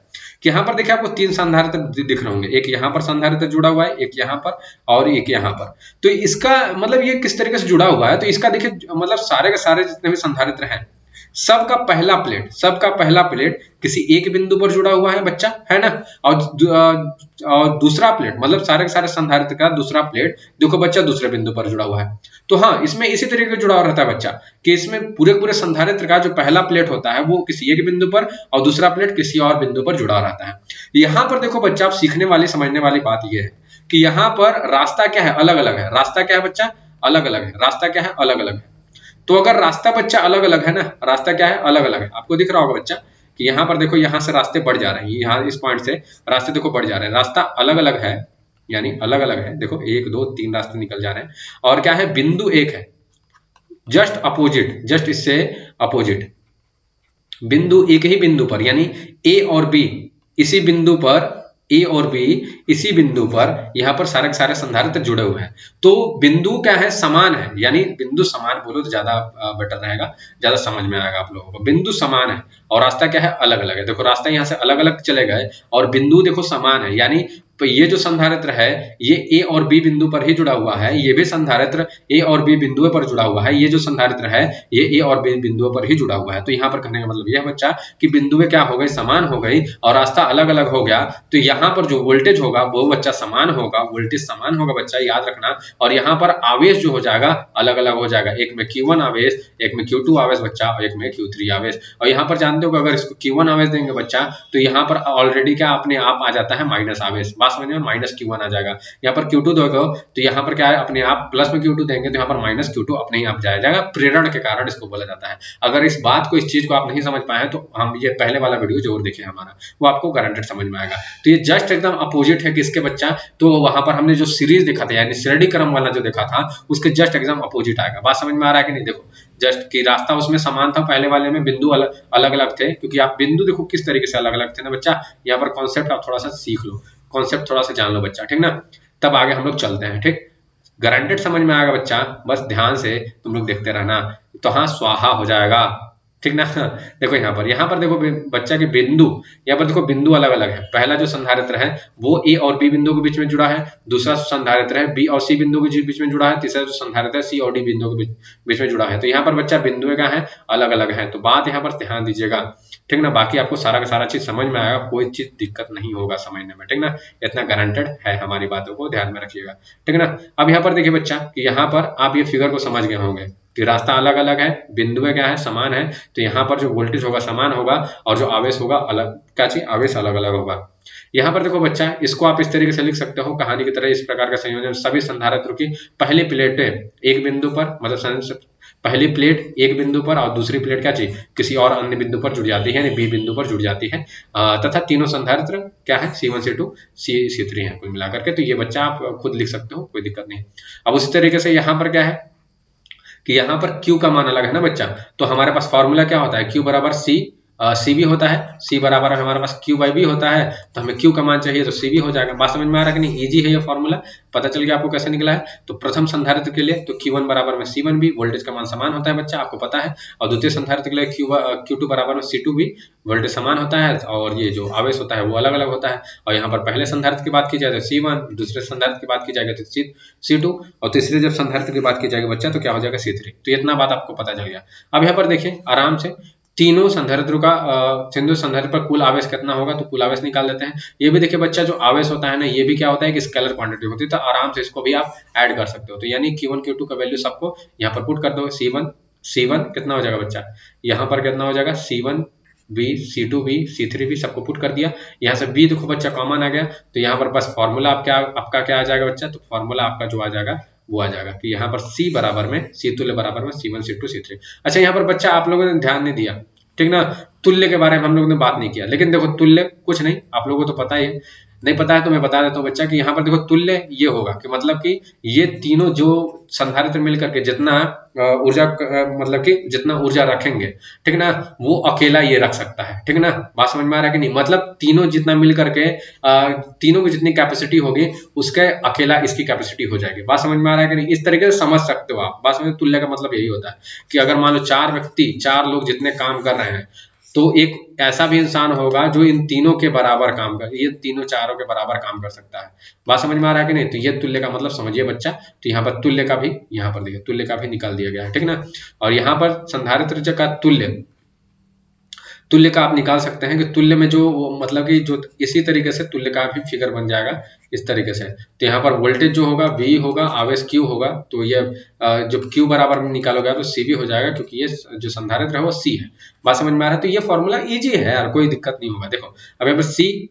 कि यहाँ पर देखिए आपको 3 संधारित्र दिख रहे होंगे, एक यहाँ पर संधारित्र जुड़ा हुआ है, एक यहाँ पर और एक यहाँ पर। तो इसका मतलब ये किस तरीके से जुड़ा हुआ है, तो इसका देखिए मतलब सारे के सारे जितने भी संधारित्र हैं, सबका पहला प्लेट किसी एक बिंदु पर जुड़ा हुआ है बच्चा, है ना? और दूसरा प्लेट मतलब सारे के सारे संधारित्र का दूसरा प्लेट देखो बच्चा दूसरे बिंदु पर जुड़ा हुआ है। तो हाँ, इसमें इसी तरीके से जुड़ा रहता है बच्चा कि इसमें पूरे संधारित्र का जो पहला प्लेट होता है वो किसी एक बिंदु पर और दूसरा प्लेट किसी और बिंदु पर जुड़ा रहता है। यहाँ पर देखो बच्चा, आप सीखने वाली समझने वाली बात यह है कि यहाँ पर रास्ता क्या है, अलग अलग है। रास्ता क्या है बच्चा, अलग अलग है। रास्ता क्या है, अलग अलग है। तो अगर रास्ता बच्चा अलग अलग है ना, रास्ता क्या है, अलग अलग है, आपको दिख रहा होगा बच्चा कि यहाँ पर देखो यहाँ से रास्ते बढ़ जा रहे हैं, यहाँ इस पॉइंट से रास्ते देखो बढ़ जा रहे हैं, रास्ता अलग अलग है, यानी अलग अलग है। देखो 1 2 3 रास्ते निकल जा रहे हैं, और क्या है, बिंदु एक है, जस्ट अपोजिट, जस्ट इससे अपोजिट बिंदु, एक ही बिंदु पर, यानी ए और बी इसी बिंदु पर, ए और बी इसी बिंदु पर यहाँ पर सारे सारे संधारित्र जुड़े हुए हैं। तो बिंदु क्या है, समान है, यानी बिंदु समान बोलो तो ज्यादा बेटर रहेगा, ज्यादा समझ में आएगा आप लोगों को। बिंदु समान है और रास्ता क्या है, अलग अलग है। देखो रास्ता यहाँ से अलग अलग चले गए और बिंदु देखो समान है, यानी तो ये जो संधारित्र है ये ए और बी बिंदु पर ही जुड़ा हुआ है, ये भी संधारित्र ए और बी बिंदुओं पर जुड़ा हुआ है, ये जो संधारित्र है ये ए और बी बिंदुओं पर ही जुड़ा हुआ है। तो यहाँ पर कहने का मतलब यह बच्चा कि बिंदुएं क्या हो गई, समान हो गई और रास्ता अलग अलग हो गया। तो यहाँ पर जो वोल्टेज होगा वो बच्चा समान होगा, वोल्टेज समान होगा बच्चा, याद रखना। और यहाँ पर आवेश जो हो जाएगा अलग अलग हो जाएगा, एक में Q1 आवेश, एक में Q2 आवेश बच्चा, और एक में Q3 आवेश। और यहाँ पर जानते हो कि अगर इसको Q1 आवेश देंगे बच्चा तो यहाँ पर ऑलरेडी क्या अपने आप आ जाता है माइनस आवेश। बात समझ में, माइनस Q1 आ जाएगा। यहाँ पर Q2 दोगे तो यहाँ पर क्या है, अपने आप प्लस में Q2 देंगे तो यहाँ पर माइनस Q2 अपने ही आप जाएगा, प्रेरण के कारण इसको बोला जाता है। अगर इस बात को, इस चीज को आप नहीं समझ पाए तो हम ये पहले वाला वीडियो जरूर देखें हमारा, वो आपको गारंटेड समझ में आएगा। तो ये जस्ट एकदम अपोजिट है किसके बच्चा, तो वहां पर हमने जो सीरीज देखा था यानी श्रेणी क्रम वाला जो देखा था उसके जस्ट एकदम अपोजिट आएगा। बात समझ में आ रहा है कि नहीं? देखो जस्ट कि रास्ता उसमें समान था, पहले वाले में बिंदु अलग अलग थे, क्योंकि आप बिंदु देखो किस तरीके से अलग अलग थे ना बच्चा। यहाँ पर कॉन्सेप्ट आप थोड़ा सा सीख लो, कॉन्सेप्ट थोड़ा सा जान लो बच्चा, ठीक ना, तब आगे हम लोग चलते हैं। ठीक, गारंटेड समझ में आएगा बच्चा, बस ध्यान से तुम लोग देखते रहना। तो हाँ स्वाहा हो जाएगा, ठीक ना। देखो यहाँ पर देखो बच्चा के बिंदु, यहाँ पर देखो बिंदु अलग अलग है। पहला जो संधारित्र है वो ए और बी बिंदु के बीच में जुड़ा है, दूसरा संधारित्र है बी और सी बिंदु के बीच में जुड़ा है, तीसरा जो संधारित्र है सी और डी बिंदु के बीच में जुड़ा है। तो यहाँ पर बच्चा बिंदु क्या है, अलग अलग है। तो बात यहाँ पर ध्यान दीजिएगा, ठीक ना। बाकी आपको सारा का सारा चीज समझ में आएगा, कोई चीज दिक्कत नहीं होगा समझने में, ठीक ना। इतना गारंटेड है, हमारी बातों को ध्यान में रखिएगा, ठीक ना। अब यहाँ पर देखिए बच्चा कि यहाँ पर आप ये फिगर को समझ गए होंगे कि रास्ता अलग अलग है, बिंदु क्या है, समान है। तो यहाँ पर जो वोल्टेज होगा समान होगा और जो आवेश होगा अलग, क्या चीज, आवेश अलग अलग होगा। यहाँ पर देखो बच्चा, इसको आप इस तरीके से लिख सकते हो कहानी की तरह, इस प्रकार का संयोजन सभी संधारित्रों की पहली प्लेटें एक बिंदु पर, मतलब पहली प्लेट एक बिंदु पर और दूसरी प्लेट क्या चाहिए, किसी और अन्य बिंदु पर जुड़ जाती है, यानी बी बिंदु पर जुड़ जाती है। तथा तीनों संधारित्र क्या है, C1 C2 C3 है कुल मिलाकर के। तो ये बच्चा आप खुद लिख सकते हो, कोई दिक्कत नहीं। अब उसी तरीके से यहाँ पर क्या है कि यहाँ पर Q का मान अलग है ना बच्चा, तो हमारे पास फॉर्मूला क्या होता है, Q बराबर सी भी होता है, सी बराबर हमारे पास Q बाई बी होता है। तो हमें Q का मान चाहिए तो सी भी हो जाएगा। बात समझ में आ रहा है कि नहीं? इजी है ये फॉर्मूला, पता चल गया आपको कैसे निकला है। तो प्रथम संधारित्र के लिए तो Q1 बराबर में C1 भी, वोल्टेज का मान समान होता है बच्चा, आपको पता है। और द्वितीय संधारित्र के लिए Q2 बराबर में C2 भी, वोल्टेज समान होता है और ये जो आवेश होता है वो अलग अलग होता है। और यहाँ पर पहले संधारित्र की बात की जाए तो C1, दूसरे संधारित्र की बात की जाएगी तो C2 और तीसरे जब संधारित्र की बात की जाएगी बच्चा तो क्या हो जाएगा C3। तो इतना बात आपको पता चल गया। अब यहाँ पर देखिए आराम से तीनों संधारित्रों का सिंधु संधारित्र पर कुल आवेश कितना होगा, तो कुल आवेश निकाल देते हैं। ये भी देखिए बच्चा जो आवेश होता है ना, ये भी क्या होता है कि स्केलर क्वांटिटी होती है। तो आराम से इसको भी आप ऐड कर सकते हो। तो यानी Q1 Q2 का वैल्यू सबको यहाँ पर पुट कर दो। C1 कितना हो जाएगा बच्चा, यहाँ पर कितना हो जाएगा C1 B, C2 B, C3 B, सबको पुट कर दिया। यहाँ से B देखो बच्चा कॉमन आ गया, तो यहाँ पर बस फॉर्मूला आपका क्या आ जाएगा बच्चा, तो फॉर्मूला आपका जो आ जाएगा वो आ जाएगा कि यहाँ पर C बराबर में, C तुल्य बराबर में C1 C2 C3। अच्छा यहाँ पर बच्चा आप लोगों ने ध्यान नहीं दिया, ठीक ना, तुल्य के बारे में हम लोगों ने बात नहीं किया। लेकिन देखो तुल्य कुछ नहीं, आप लोगों को तो पता ही है, नहीं पता है तो मैं बता देता हूँ बच्चा कि यहाँ पर देखो तुल्य ये होगा कि मतलब कि ये तीनों जो संधारित्र मिलकर के जितना ऊर्जा मतलब कि जितना ऊर्जा रखेंगे, ठीक ना, वो अकेला ये रख सकता है, ठीक ना। बात समझ में आ रहा है कि नहीं? मतलब तीनों जितना मिल करके तीनों की जितनी कैपेसिटी होगी उसके अकेला इसकी कैपेसिटी हो जाएगी। बात समझ में आ रहा है कि नहीं? इस तरीके से समझ सकते हो आप। बात समझ, तुल्य का मतलब यही होता है कि अगर मान लो चार लोग जितने काम कर रहे हैं तो एक ऐसा भी इंसान होगा जो इन तीनों के बराबर काम कर, ये तीनों चारों के बराबर काम कर सकता है। बात समझ में आ रहा है कि नहीं? तो ये तुल्य का मतलब समझिए बच्चा। तो यहाँ पर तुल्य का भी, यहाँ पर देखिए तुल्य का भी निकाल दिया गया है, ठीक ना। और यहाँ पर संधारित्र का तुल्य का आप निकाल सकते हैं कि तुल्य में जो मतलब कि जो इसी तरीके से तुल्य का भी फिगर बन जाएगा इस तरीके से। तो यहाँ पर वोल्टेज जो होगा V होगा, आवेश Q होगा, तो ये जो Q बराबर में निकालोगे तो C भी हो जाएगा, क्योंकि ये जो संधारित्र है वो C है। बात समझ में आ रहा है? तो ये फॉर्मूला इजी है यार, कोई दिक्कत नहीं होगा। देखो अब यहाँ पर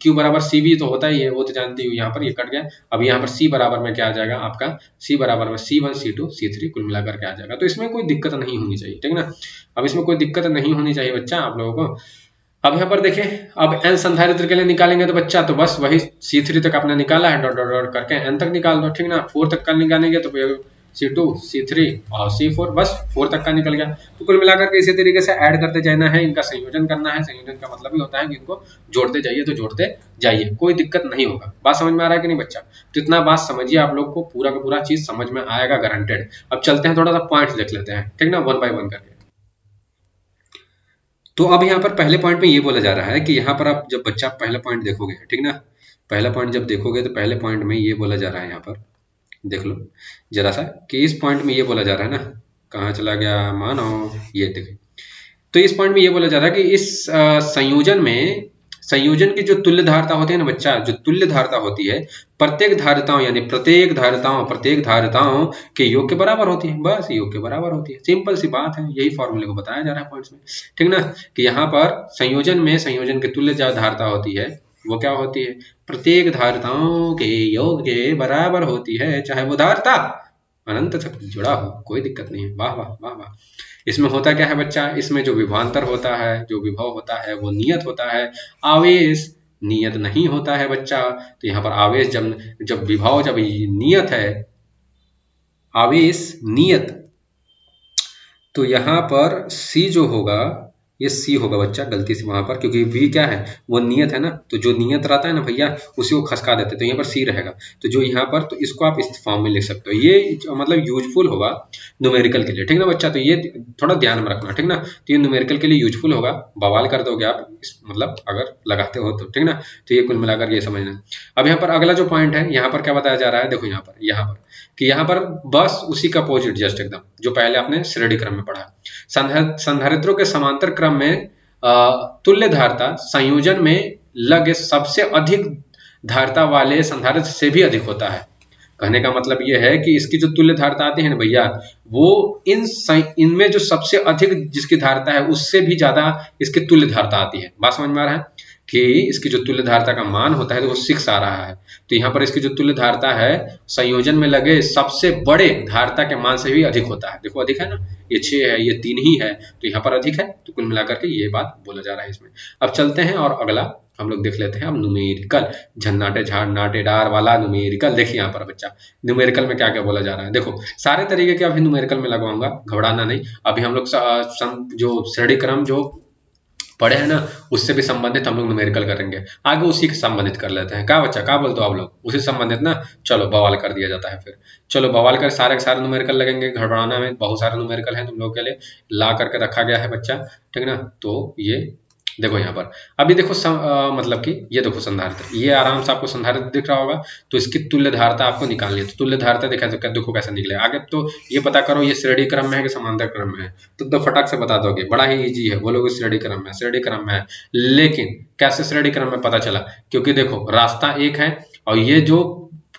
Q बराबर CV तो होता ही है, वो तो जानती हूँ, यहाँ पर ये कट गया। अब यहाँ पर C बराबर में क्या आ जाएगा आपका, C बराबर में C1 C2 C3 कुल मिलाकर के आ जाएगा। तो इसमें कोई दिक्कत नहीं होनी चाहिए, ठीक ना। अब इसमें कोई दिक्कत नहीं होनी चाहिए बच्चा आप लोगों को। अब यहाँ पर देखें, अब n संधारित्र के लिए निकालेंगे तो बच्चा तो बस वही C3 तक आपने निकाला है, डॉट डॉट डॉट करके n तक निकाल दो, ठीक ना। 4 तक का निकालेंगे तो C2 C3 और C4, बस 4 तक का निकल गया। तो कुल मिलाकर के इसी तरीके से ऐड करते जाना है, इनका संयोजन करना है। संयोजन का मतलब ही होता है कि इनको जोड़ते जाइए तो जोड़ते जाइए, कोई दिक्कत नहीं होगा। बात समझ में आ रहा है कि नहीं बच्चा? तो इतना बात समझिए, आप लोग को पूरा का पूरा चीज समझ में आएगा गारंटेड। अब चलते हैं थोड़ा सा पॉइंट्स देख लेते हैं, ठीक ना, 1 बाय 1 करके। तो अब यहाँ पर पहले पॉइंट में ये बोला जा रहा है कि यहाँ पर आप जब बच्चा पहला पॉइंट देखोगे, ठीक ना, पहला पॉइंट जब देखोगे तो पहले पॉइंट में ये बोला जा रहा है, यहाँ पर देख लो जरा सा कि इस पॉइंट में ये बोला जा रहा है ना, कहाँ चला गया, मानो ये देखे। तो इस पॉइंट में ये बोला जा रहा है कि इस संयोजन की जो तुल्य धारिता होती है ना बच्चा, जो तुल्य धारिता होती है प्रत्येक धारिताओं के योग के बराबर होती है। बस योग के बराबर होती है, सिंपल सी बात है, यही फॉर्मूले को बताया जा रहा है पॉइंट्स में, ठीक ना। कि यहाँ पर संयोजन की तुल्य धारिता होती है, वो क्या होती है? प्रत्येक धारताओं के योग के बराबर होती है, चाहे वो धारता अनंत तक जुड़ा हो, कोई दिक्कत नहीं है। वाह वाह वाह वाह। इसमें होता क्या है बच्चा? इसमें जो विभवांतर होता है, जो विभव होता है, वो नियत होता है। आवेश नियत नहीं होता है बच्चा। तो यहाँ पर आवेश जब जब विभव जब नियत है, आवेश नियत, तो यहाँ पर C जो होगा ये C होगा बच्चा, गलती से वहां पर, क्योंकि V क्या है? वो नियत है ना, तो जो नियत रहता है ना भैया उसी को खसका देते हैं, तो यहाँ पर C रहेगा। तो जो यहाँ पर, तो इसको आप इस फॉर्म में लिख सकते हो। ये मतलब यूजफुल होगा न्यूमेरिकल के लिए, ठीक ना बच्चा? तो ये थोड़ा ध्यान में रखना, ठीक ना? तो ये न्यूमेरिकल के लिए यूजफुल होगा, बवाल कर दोगे आप मतलब अगर लगाते हो तो, ठीक ना? तो ये कुल मिलाकर ये समझना। अब यहाँ पर अगला जो पॉइंट है, यहाँ पर क्या बताया जा रहा है, देखो यहाँ पर कि यहाँ पर बस उसी का अपोजिट, जस्ट एकदम जो पहले आपने श्रेणी क्रम में पढ़ा। संधारित्रों के समांतर क्रम में तुल्य धारता संयोजन में लगे सबसे अधिक धारता वाले संधारित्र से भी अधिक होता है। कहने का मतलब ये है कि इसकी जो तुल्य धारता आती है ना भैया, वो इनमें जो सबसे अधिक जिसकी धारता है उससे भी ज्यादा इसकी तुल्य धारता आती है। बात समझ में आ रहा है कि इसकी जो तुल्य धारता का मान होता है तो वो 6 आ रहा है। तो यहाँ पर इसकी जो तुल्य धारता है संयोजन में लगे सबसे बड़े धारता के मान से भी अधिक होता है। देखो अधिक है ना, ये 6 है, ये 3 ही है, तो यहाँ पर अधिक है। तो कुल मिलाकर के ये बात बोला जा रहा है इसमें। अब चलते हैं और अगला हम लोग देख लेते हैं। अब न्यूमेरिकल, झन्नाटे झाड़नाटेदार वाला न्यूमेरिकल। देखिए यहाँ पर बच्चा न्यूमेरिकल में क्या क्या बोला जा रहा है। देखो सारे तरीके के अभी न्यूमेरिकल में लगाऊंगा, घबराना नहीं। अभी हम लोग जो श्रेणी क्रम जो पढ़े हैं ना उससे भी संबंधित हम लोग न्यूमेरिकल करेंगे, आगे उसी के संबंधित कर लेते हैं। क्या बच्चा, क्या बोलते हो आप लोग? उसी संबंधित ना, चलो बवाल कर दिया जाता है फिर। चलो बवाल कर, सारे के सारे न्यूमेरिकल लगेंगे, घबराना में बहुत सारे न्यूमेरिकल हैं तुम लोग के लिए, ला करके रखा गया है बच्चा, ठीक ना? तो ये देखो यहाँ पर अभी देखो मतलब कि ये देखो संधारित्र, ये आराम से आपको संधारित्र दिख रहा होगा। तो इसकी तुल्य धारता आपको निकालनी है। तो तुल्य धारता देखा तो देखो कैसे निकले। आगे तो ये पता करो ये श्रेणी क्रम में है कि समांतर क्रम में है, तो फटाक से बता दोगे, बड़ा ही इजी है। बोलोगे श्रेणी क्रम में, श्रेणी क्रम में है। लेकिन कैसे श्रेणी क्रम में पता चला? क्योंकि देखो रास्ता एक है और ये जो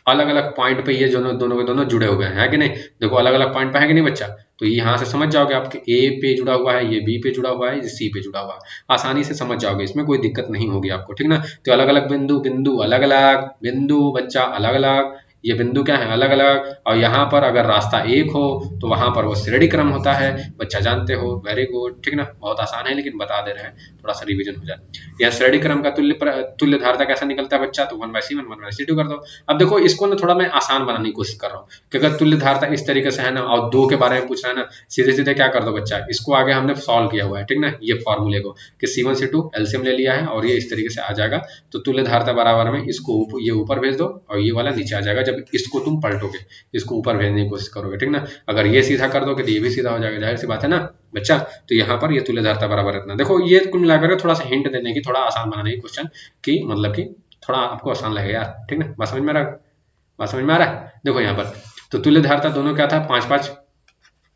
अलग अलग पॉइंट पे ये दोनों के दोनों जुड़े हुए हैं, है कि नहीं? देखो अलग अलग पॉइंट पे है कि नहीं बच्चा? तो यहाँ से समझ जाओगे आपके ए पे जुड़ा हुआ है, ये बी पे जुड़ा हुआ है, ये सी पे जुड़ा हुआ है, आसानी से समझ जाओगे, इसमें कोई दिक्कत नहीं होगी आपको, ठीक ना? तो अलग अलग बिंदु अलग अलग बिंदु बच्चा अलग अलग, ये बिंदु क्या है? अलग अलग। और यहाँ पर अगर रास्ता एक हो तो वहां पर वो श्रेणी क्रम होता है, बच्चा जानते हो, वेरी गुड, ठीक ना? बहुत आसान है लेकिन बता दे रहे हैं, थोड़ा सा रिवीजन हो जाए। यह श्रेणी क्रम का तुल्य धारता कैसा निकलता है बच्चा? तो 1/C1 1/C2 कर दो। अब देखो इसको ना थोड़ा मैं आसान बनाने की कोशिश कर रहा हूँ कि अगर तुल्य धारता इस तरीके से है ना और 2 के बारे में पूछ रहा है ना, सीधे सीधे क्या कर दो बच्चा, इसको आगे हमने सॉल्व किया हुआ है, ठीक ना? ये फॉर्मूले को कि C1 C2 एलसीएम ले लिया है और ये इस तरीके से आ जाएगा। तो तुल्य धारता बराबर में इसको ये ऊपर भेज दो और ये वाला नीचे आ जाएगा। जब इसको तुम पलटोगे, इसको ऊपर भेजने की कोशिश करोगे, ठीक ना? अगर ये सीधा कर दोगे तो ये भी सीधा हो जाएगा, जाहिर सी बात है ना बच्चा? तो यहाँ पर ये तुल्य धारता बराबर इतना। देखो ये कुल मिलाकर थोड़ा सा हिंट देने की, थोड़ा आसान बनाने की क्वेश्चन की, मतलब कि थोड़ा आपको आसान लगेगा यार, ठीक ना? बात समझ में आ रहा है? बात समझ में आ रहा है? देखो यहाँ पर तो तुल्य धारता दोनों क्या था? 5-5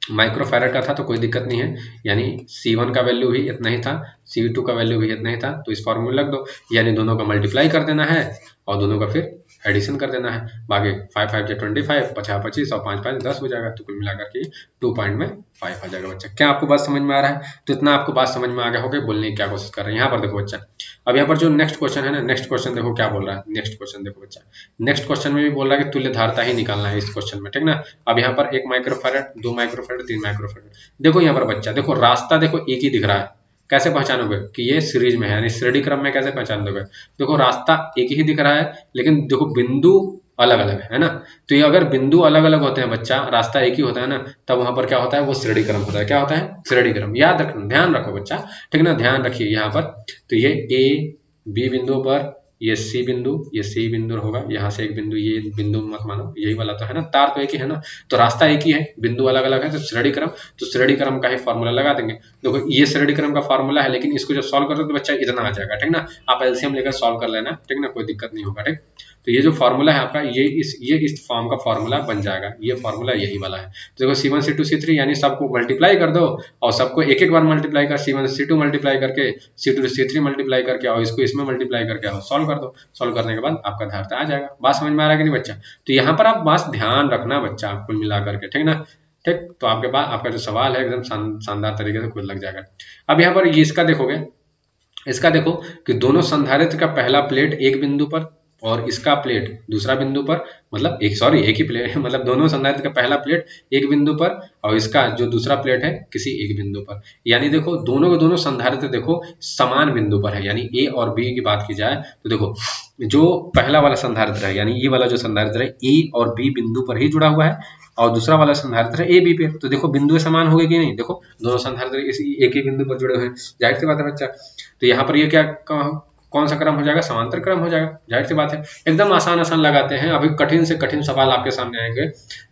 माइक्रोफैरड का था, तो कोई दिक्कत नहीं है। यानी C1 का वैल्यू भी इतना ही था, C2 का वैल्यू भी इतना ही था। तो इस फॉर्मूले रख दो, यानी दोनों का मल्टीप्लाई कर देना है और दोनों का फिर एडिशन कर देना है। बाकी 5 5 25, 50 25 और 5 5 10 हो जाएगा। तो कुल मिलाकर के 2 पॉइंट में 5 आ जाएगा बच्चा। क्या आपको बात समझ में आ रहा है? तो इतना आपको बात समझ में आ गया होगा, बोलने की क्या कोशिश कर रहे हैं। यहाँ पर देखो बच्चा, अब यहाँ पर जो नेक्स्ट क्वेश्चन है ना, नेक्स्ट क्वेश्चन देखो क्या बोल रहा है। नेक्स्ट क्वेश्चन देखो बच्चा, नेक्स्ट क्वेश्चन में भी बोल रहा है कि तुल्य धारता ही निकालना है इस क्वेश्चन में, ठीक ना? अब यहाँ पर 1 माइक्रोफैरड, 2 माइक्रोफैरड, 3 माइक्रोफैरड। देखो यहाँ पर बच्चा, देखो रास्ता देखो एक ही दिख रहा है, कैसे पहचानोगे कि ये सीरीज में है, यानी श्रेणी क्रम में कैसे पहचान दोगे? देखो रास्ता एक ही दिख रहा है लेकिन देखो बिंदु अलग अलग है ना? तो ये अगर बिंदु अलग अलग होते हैं बच्चा, रास्ता एक ही होता है ना, तब वहां पर क्या होता है? वो श्रेणी क्रम होता है। क्या होता है? श्रेणी क्रम। याद रखना, ध्यान रखो बच्चा, ठीक ना? ध्यान रखिए यहाँ पर। तो ये ए बी बिंदु पर, ये सी बिंदु होगा, यहाँ से एक बिंदु, ये बिंदु मत मानो, यही वाला तो है ना, तार तो एक ही है ना, तो रास्ता एक ही है, बिंदु अलग अलग है, तो श्रेणी क्रम। तो श्रेणी क्रम का ही फॉर्मूला लगा देंगे। देखो ये श्रेणी क्रम का फॉर्मूला है, लेकिन इसको जब सॉल्व करोगे तो बच्चा इतना आ जाएगा, ठीक ना? आप एलसीएम लेकर सॉल्व कर लेना, ठीक ना? कोई दिक्कत नहीं होगा, ठीक? तो ये जो फॉर्मूला है आपका, ये इस फॉर्म का फॉर्मूला बन जाएगा। ये फॉर्मूला यही वाला है। तो देखो C1 C2 C3 यानी सबको मल्टीप्लाई कर दो और सबको एक एक बार मल्टीप्लाई कर, C1 C2 मल्टीप्लाई करके, C2 C3 मल्टीप्लाई करके और इसको इसमें मल्टीप्लाई करके आओ, सॉल्व कर दो। सॉल्व करने के बाद आपका धारता आ जाएगा। बात समझ में आ रहा है कि नहीं बच्चा? तो यहाँ पर आप बस ध्यान रखना बच्चा, कुल मिला करके, ठीक ना? ठीक, तो आपके पास आपका जो सवाल है एकदम शानदार तरीके से खुद लग जाएगा। अब यहाँ पर ये इसका देखोगे, इसका देखो कि दोनों संधारित्र का पहला प्लेट एक बिंदु पर और इसका प्लेट दूसरा बिंदु पर, मतलब एक ही प्लेट मतलब दोनों संधारित्र का पहला प्लेट एक बिंदु पर और इसका जो दूसरा प्लेट है किसी एक बिंदु पर। यानी देखो दोनों के दोनों संधारित्र देखो समान बिंदु पर है। यानी ए और बी की बात की जाए तो देखो जो पहला वाला संधारित्र है यानी ये वाला जो संधारित्र है ए और बी बिंदु पर ही जुड़ा हुआ है और दूसरा वाला संधारित्र है ए बी पे। तो देखो बिंदु समान हो गए कि नहीं, देखो दोनों संधारित्र इसी एक ही बिंदु पर जुड़े हुए हैं, जाहिर सी बात है बच्चा। तो यहाँ पर ये क्या कौन सा क्रम हो जाएगा, समांतर क्रम हो जाएगा, जाहिर सी बात है। एकदम आसान आसान लगाते हैं, अभी कठिन से कठिन सवाल आपके सामने आएंगे,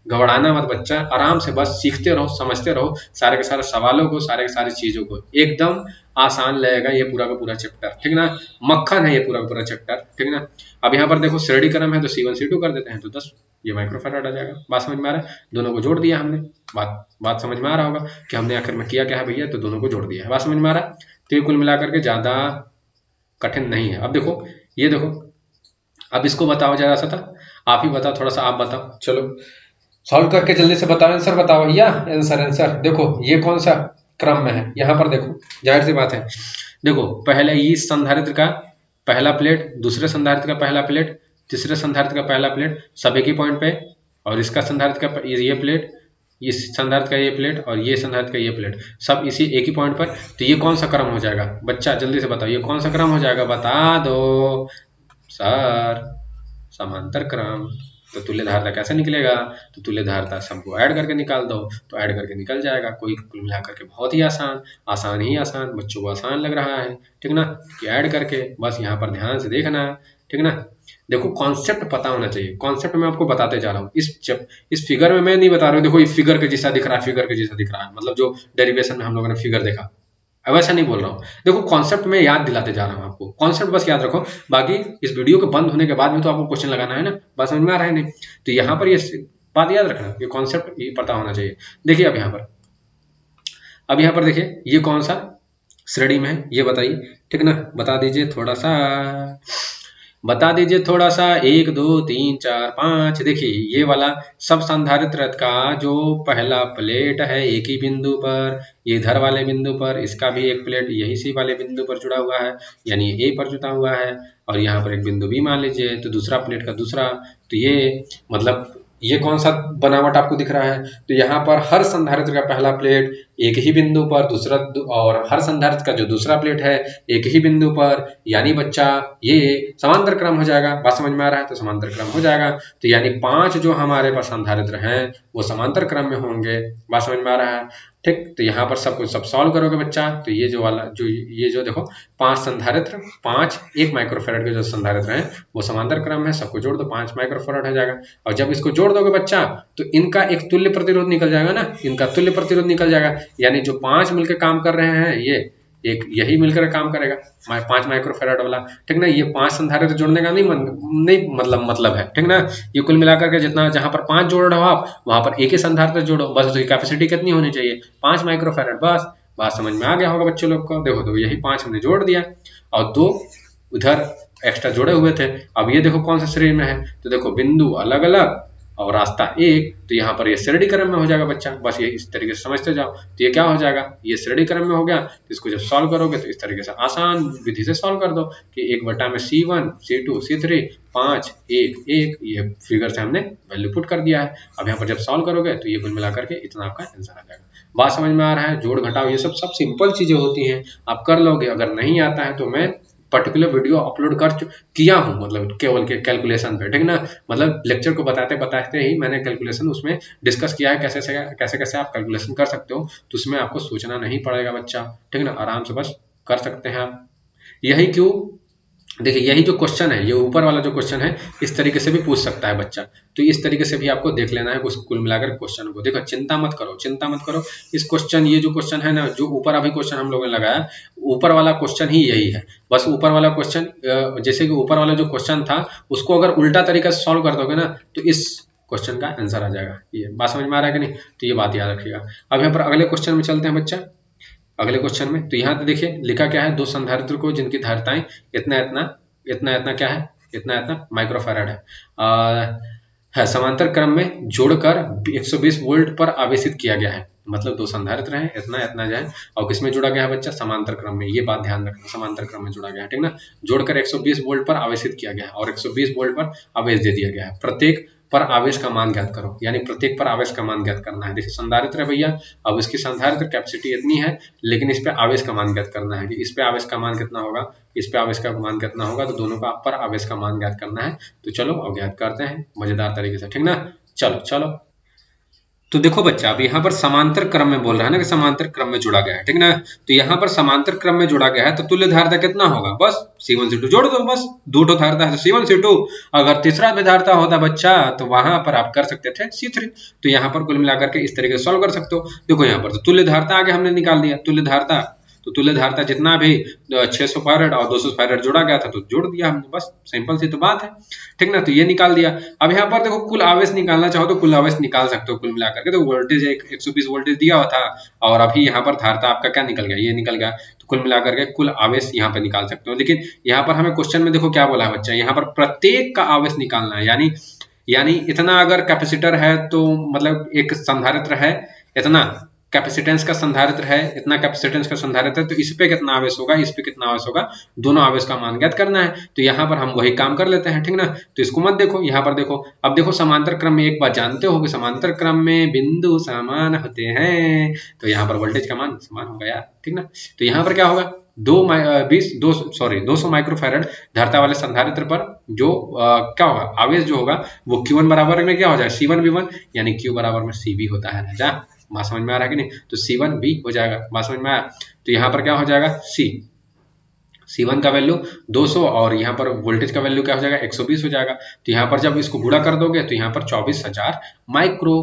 घबराना मत बच्चा, आराम से बस सीखते रहो, समझते रहो सारे के सारे सवालों को, सारे के सारी चीजों को। एकदम आसान लगेगा ये पूरा का पूरा चैप्टर, ठीक ना, मक्खन है ये पूरा का पूरा चैप्टर, ठीक ना। अब यहाँ पर देखो श्रेणी क्रम है तो C1 C2 कर देते हैं तो 10 ये माइक्रोफैराड आ जाएगा। बात समझ में आ रहा है, दोनों को जोड़ दिया हमने, बात समझ में आ रहा होगा कि हमने आखिर में किया क्या है भैया, तो दोनों को जोड़ दिया है। बात समझ में आ रहा है, तो ये कुल मिलाकर के ज्यादा कठिन नहीं है। अब देखो ये देखो, अब इसको बताओ जरा सा था, आप ही बताओ, थोड़ा सा आप बताओ, चलो सॉल्व करके जल्दी से बताओ, आंसर बताओ भैया, आंसर देखो ये कौन सा क्रम में है। यहाँ पर देखो जाहिर सी बात है, देखो पहले इस संधारित्र का पहला प्लेट, दूसरे संधारित्र का पहला प्लेट, तीसरे संधारित्र का पहला प्लेट सब एक ही पॉइंट पे, और इसका संधारित्र का ये प्लेट, इस संधारित्र का ये प्लेट और ये संधारित्र का ये प्लेट सब इसी एक ही पॉइंट पर। तो ये कौन सा क्रम हो जाएगा बच्चा, जल्दी से बताओ ये कौन सा क्रम हो जाएगा, बता दो सर। समांतर क्रम। तो तुल्य धारता कैसे निकलेगा, तो तुल्य धारता सबको ऐड करके निकाल दो, तो ऐड करके निकल जाएगा। कोई कुल मिलाकर के बहुत ही आसान, आसान ही आसान, बच्चों को आसान लग रहा है, ठीक ना, कि ऐड करके बस यहाँ पर ध्यान से देखना, ठीक ना। देखो कॉन्सेप्ट पता होना चाहिए, कॉन्सेप्ट मैं आपको बताते जा रहा हूँ। इस फिगर में मैं नहीं बता रहा हूँ, देखो इस फिगर के जैसा दिख रहा है, फिगर के जैसा दिख रहा है, मतलब जो डेरिवेशन में हम लोगों ने फिगर देखा, वैसा नहीं बोल रहा हूँ। देखो कॉन्सेप्ट में याद दिलाते जा रहा हूँ आपको, कॉन्सेप्ट बस याद रखो, बाकी इस वीडियो के बंद होने के बाद भी तो आपको क्वेश्चन लगाना है ना, बात समझ में आ रहा है नहीं। तो यहाँ पर ये बात याद रखना, ये कॉन्सेप्ट ये पता होना चाहिए। देखिए अब यहाँ पर देखिए ये कौन सा श्रेणी में है ये बताइए, ठीक ना, बता दीजिए थोड़ा सा, बता दीजिए थोड़ा सा, 1 2 3 4 5। देखिए ये वाला सब संधारित्र का जो पहला प्लेट है एक ही बिंदु पर, ये इधर वाले बिंदु पर, इसका भी एक प्लेट यही सी वाले बिंदु पर जुड़ा हुआ है, यानी ए पर जुड़ा हुआ है, और यहाँ पर एक बिंदु भी मान लीजिए, तो दूसरा प्लेट का दूसरा, तो ये मतलब ये कौन सा बनावट आपको दिख रहा है, तो यहाँ पर हर संधारित्र का पहला प्लेट एक ही बिंदु पर, दूसरा और हर संधारित्र का जो दूसरा प्लेट है एक ही बिंदु पर, यानी बच्चा ये समांतर क्रम हो जाएगा। बात समझ में आ रहा है, तो समांतर क्रम हो जाएगा। तो यानी 5 जो हमारे पास संधारित्र हैं वो समांतर क्रम में होंगे। बात समझ में आ रहा है, ठीक। तो यहाँ पर सब कुछ सब सॉल्व करोगे बच्चा, तो ये जो वाला जो देखो 5 संधारित्र, 5 1 माइक्रोफैराड के जो संधारित्र हैं वो समांतर क्रम है, सबको जोड़ दो 5 माइक्रोफैराड हो जाएगा। और जब इसको जोड़ दोगे बच्चा तो इनका एक तुल्य प्रतिरोध निकल जाएगा ना, इनका तुल्य प्रतिरोध निकल जाएगा, यानी जो 5 मिलकर काम कर रहे हैं ये एक यही मिलकर काम करेगा 5 माइक्रोफैराड वाला, ठीक ना। ये 5 संधारित्र जोड़ने का नहीं मतलब है, ठीक ना। ये कुल मिलाकर के जितना जहां पर 5 जोड़ रहे हो आप वहां पर एक ही संधारित्र जोड़ो, बस उसकी कैपेसिटी कितनी होनी चाहिए 5 माइक्रोफैराड, बस। बात समझ में आ गया होगा बच्चों लोग को। देखो तो यही 5 हमने जोड़ दिया और 2 उधर एक्स्ट्रा जोड़े हुए थे। अब ये देखो कौन सा श्रेणी में है, तो देखो बिंदु अलग अलग और रास्ता एक, तो यहाँ पर ये श्रेणी क्रम में हो जाएगा बच्चा, बस ये इस तरीके से समझते जाओ। तो ये क्या हो जाएगा, ये श्रेणी क्रम में हो गया, तो इसको जब सॉल्व करोगे तो इस तरीके से आसान विधि से सॉल्व कर दो कि 1 में C1 C2 C3 5 1 1, ये फिगर से हमने वैल्यू पुट कर दिया है। अब यहाँ पर जब सॉल्व करोगे तो ये कुल मिलाकर के इतना आपका आंसर आ जाएगा। बात समझ में आ रहा है, जोड़ घटाव ये सब सिंपल चीजें होती हैं, आप कर लोगे। अगर नहीं आता है तो मैं पर्टिकुलर वीडियो अपलोड किया हूँ, मतलब केवल के कैलकुलेशन पे, ठीक ना। मतलब लेक्चर को बताते बताते ही मैंने कैलकुलेशन उसमें डिस्कस किया है, कैसे कैसे आप कैलकुलेशन कर सकते हो, तो उसमें आपको सोचना नहीं पड़ेगा बच्चा, ठीक ना, आराम से बस कर सकते हैं आप। यही क्यों, देखिए यही जो क्वेश्चन है, ये ऊपर वाला जो क्वेश्चन है इस तरीके से भी पूछ सकता है बच्चा, तो इस तरीके से भी आपको देख लेना है कुल मिलाकर क्वेश्चन को। देखो चिंता मत करो, इस क्वेश्चन, ये जो क्वेश्चन है ना, जो ऊपर अभी क्वेश्चन हम लोगों ने लगाया, ऊपर वाला क्वेश्चन ही यही है, बस ऊपर वाला क्वेश्चन, जैसे कि ऊपर वाला जो क्वेश्चन था उसको अगर उल्टा तरीका से सॉल्व कर दोगे ना तो इस क्वेश्चन का आंसर आ जाएगा। ये बात समझ में आ रहा है कि नहीं, तो ये बात याद रखिएगा। अब यहाँ पर अगले क्वेश्चन में चलते हैं बच्चा, अगले क्वेश्चन में। तो यहाँ पे देखिए लिखा क्या है, 2 संधारित्र को जिनकी धारिताएं इतना क्या है, इतना माइक्रोफैराड है समांतर क्रम में जोड़कर 120 वोल्ट पर आवेशित किया गया है। मतलब दो संधारित्र हैं, इतना इतना जो है, और किसमें जुड़ा गया है बच्चा, समांतर क्रम में। ये बात ध्यान रखना, समांतर क्रम में जुड़ा गया है, ठीक ना। जोड़कर 120 वोल्ट पर आवेशित किया गया है और 120 वोल्ट पर आवेश दे दिया गया है। प्रत्येक पर आवेश का मान ज्ञात करो, यानी प्रत्येक पर आवेश का मान ज्ञात करना है। देखिए संधारित्र है भैया, अब इसकी संधारित्र कैपेसिटी इतनी है, लेकिन इस पे आवेश का मान ज्ञात करना है कि इस पे आवेश का मान कितना होगा, इस पे आवेश का मान कितना होगा, तो दोनों का पर आवेश का मान ज्ञात करना है। तो चलो अब ज्ञात करते हैं मजेदार तरीके से, ठीक ना। चलो चलो, तो देखो बच्चा, अब यहाँ पर समांतर क्रम में बोल रहा है ना कि समांतर क्रम में जुड़ा गया है, ठीक ना। तो यहाँ पर समांतर क्रम में जुड़ा गया है, तो तुल्य धारिता कितना होगा, बस C1 C2 जोड़ दो, बस दो धारिता है तो C1 C2। अगर तीसरा भी धारिता होता बच्चा तो वहां पर आप कर सकते थे C3। तो यहाँ पर कुल मिलाकर के इस तरीके से सॉल्व कर सकते हो। देखो यहाँ पर तो तुल्य धारिता आगे हमने निकाल दिया, तुल्य धारिता, तो तुल्य धारिता जितना भी 600 फैराड और 200 फैराड जोड़ा गया था तो जोड़ दिया हमने, बस सिंपल सी तो बात है, ठीक ना। तो ये निकाल दिया। अब यहाँ पर देखो कुल आवेश निकालना चाहो तो कुल आवेश निकाल सकते हो कुल मिलाकर के। तो वोल्टेज 120 वोल्टेज दिया हुआ था और अभी यहाँ पर धारिता आपका क्या निकल गया, ये निकल गया। तो कुल मिलाकर के कुल आवेश यहाँ पर निकाल सकते हो। लेकिन यहाँ पर हमें क्वेश्चन में देखो क्या बोला है बच्चा, यहाँ पर प्रत्येक का आवेश निकालना है, यानी इतना अगर कैपेसिटर है तो मतलब एक संधारित्र है, इतना कैपेसिटेंस का संधारित्र है, इतना कैपेसिटेंस का संधारित्र है, तो इस पे कितना आवेश होगा, इस पे कितना आवेश होगा, दोनों आवेश का मान ज्ञात करना है। तो यहाँ पर हम वही काम कर लेते हैं, ठीक ना। तो इसको मत देखो, यहाँ पर देखो। अब देखो समांतर क्रम में एक बात जानते हो कि समांतर क्रम में बिंदु समान होते हैं, तो यहाँ पर वोल्टेज का मान समान होगा यार, ठीक ना। तो यहाँ पर क्या होगा, 200 माइक्रोफैरड धारिता वाले संधारित्र पर जो क्या होगा, आवेश जो होगा वो Q1 बराबर में क्या हो जाएगा, C1V1, यानी Q बराबर में CV होता है राजा। बात समझ में आ रहा है कि नहीं, तो C1V हो जाएगा, बात समझ में आया। तो यहाँ पर क्या हो जाएगा, C1 का वैल्यू 200 और यहाँ पर वोल्टेज का वैल्यू क्या हो जाएगा, 120 हो जाएगा। तो यहाँ पर जब इसको गुणा कर दोगे तो यहाँ पर 24,000 माइक्रो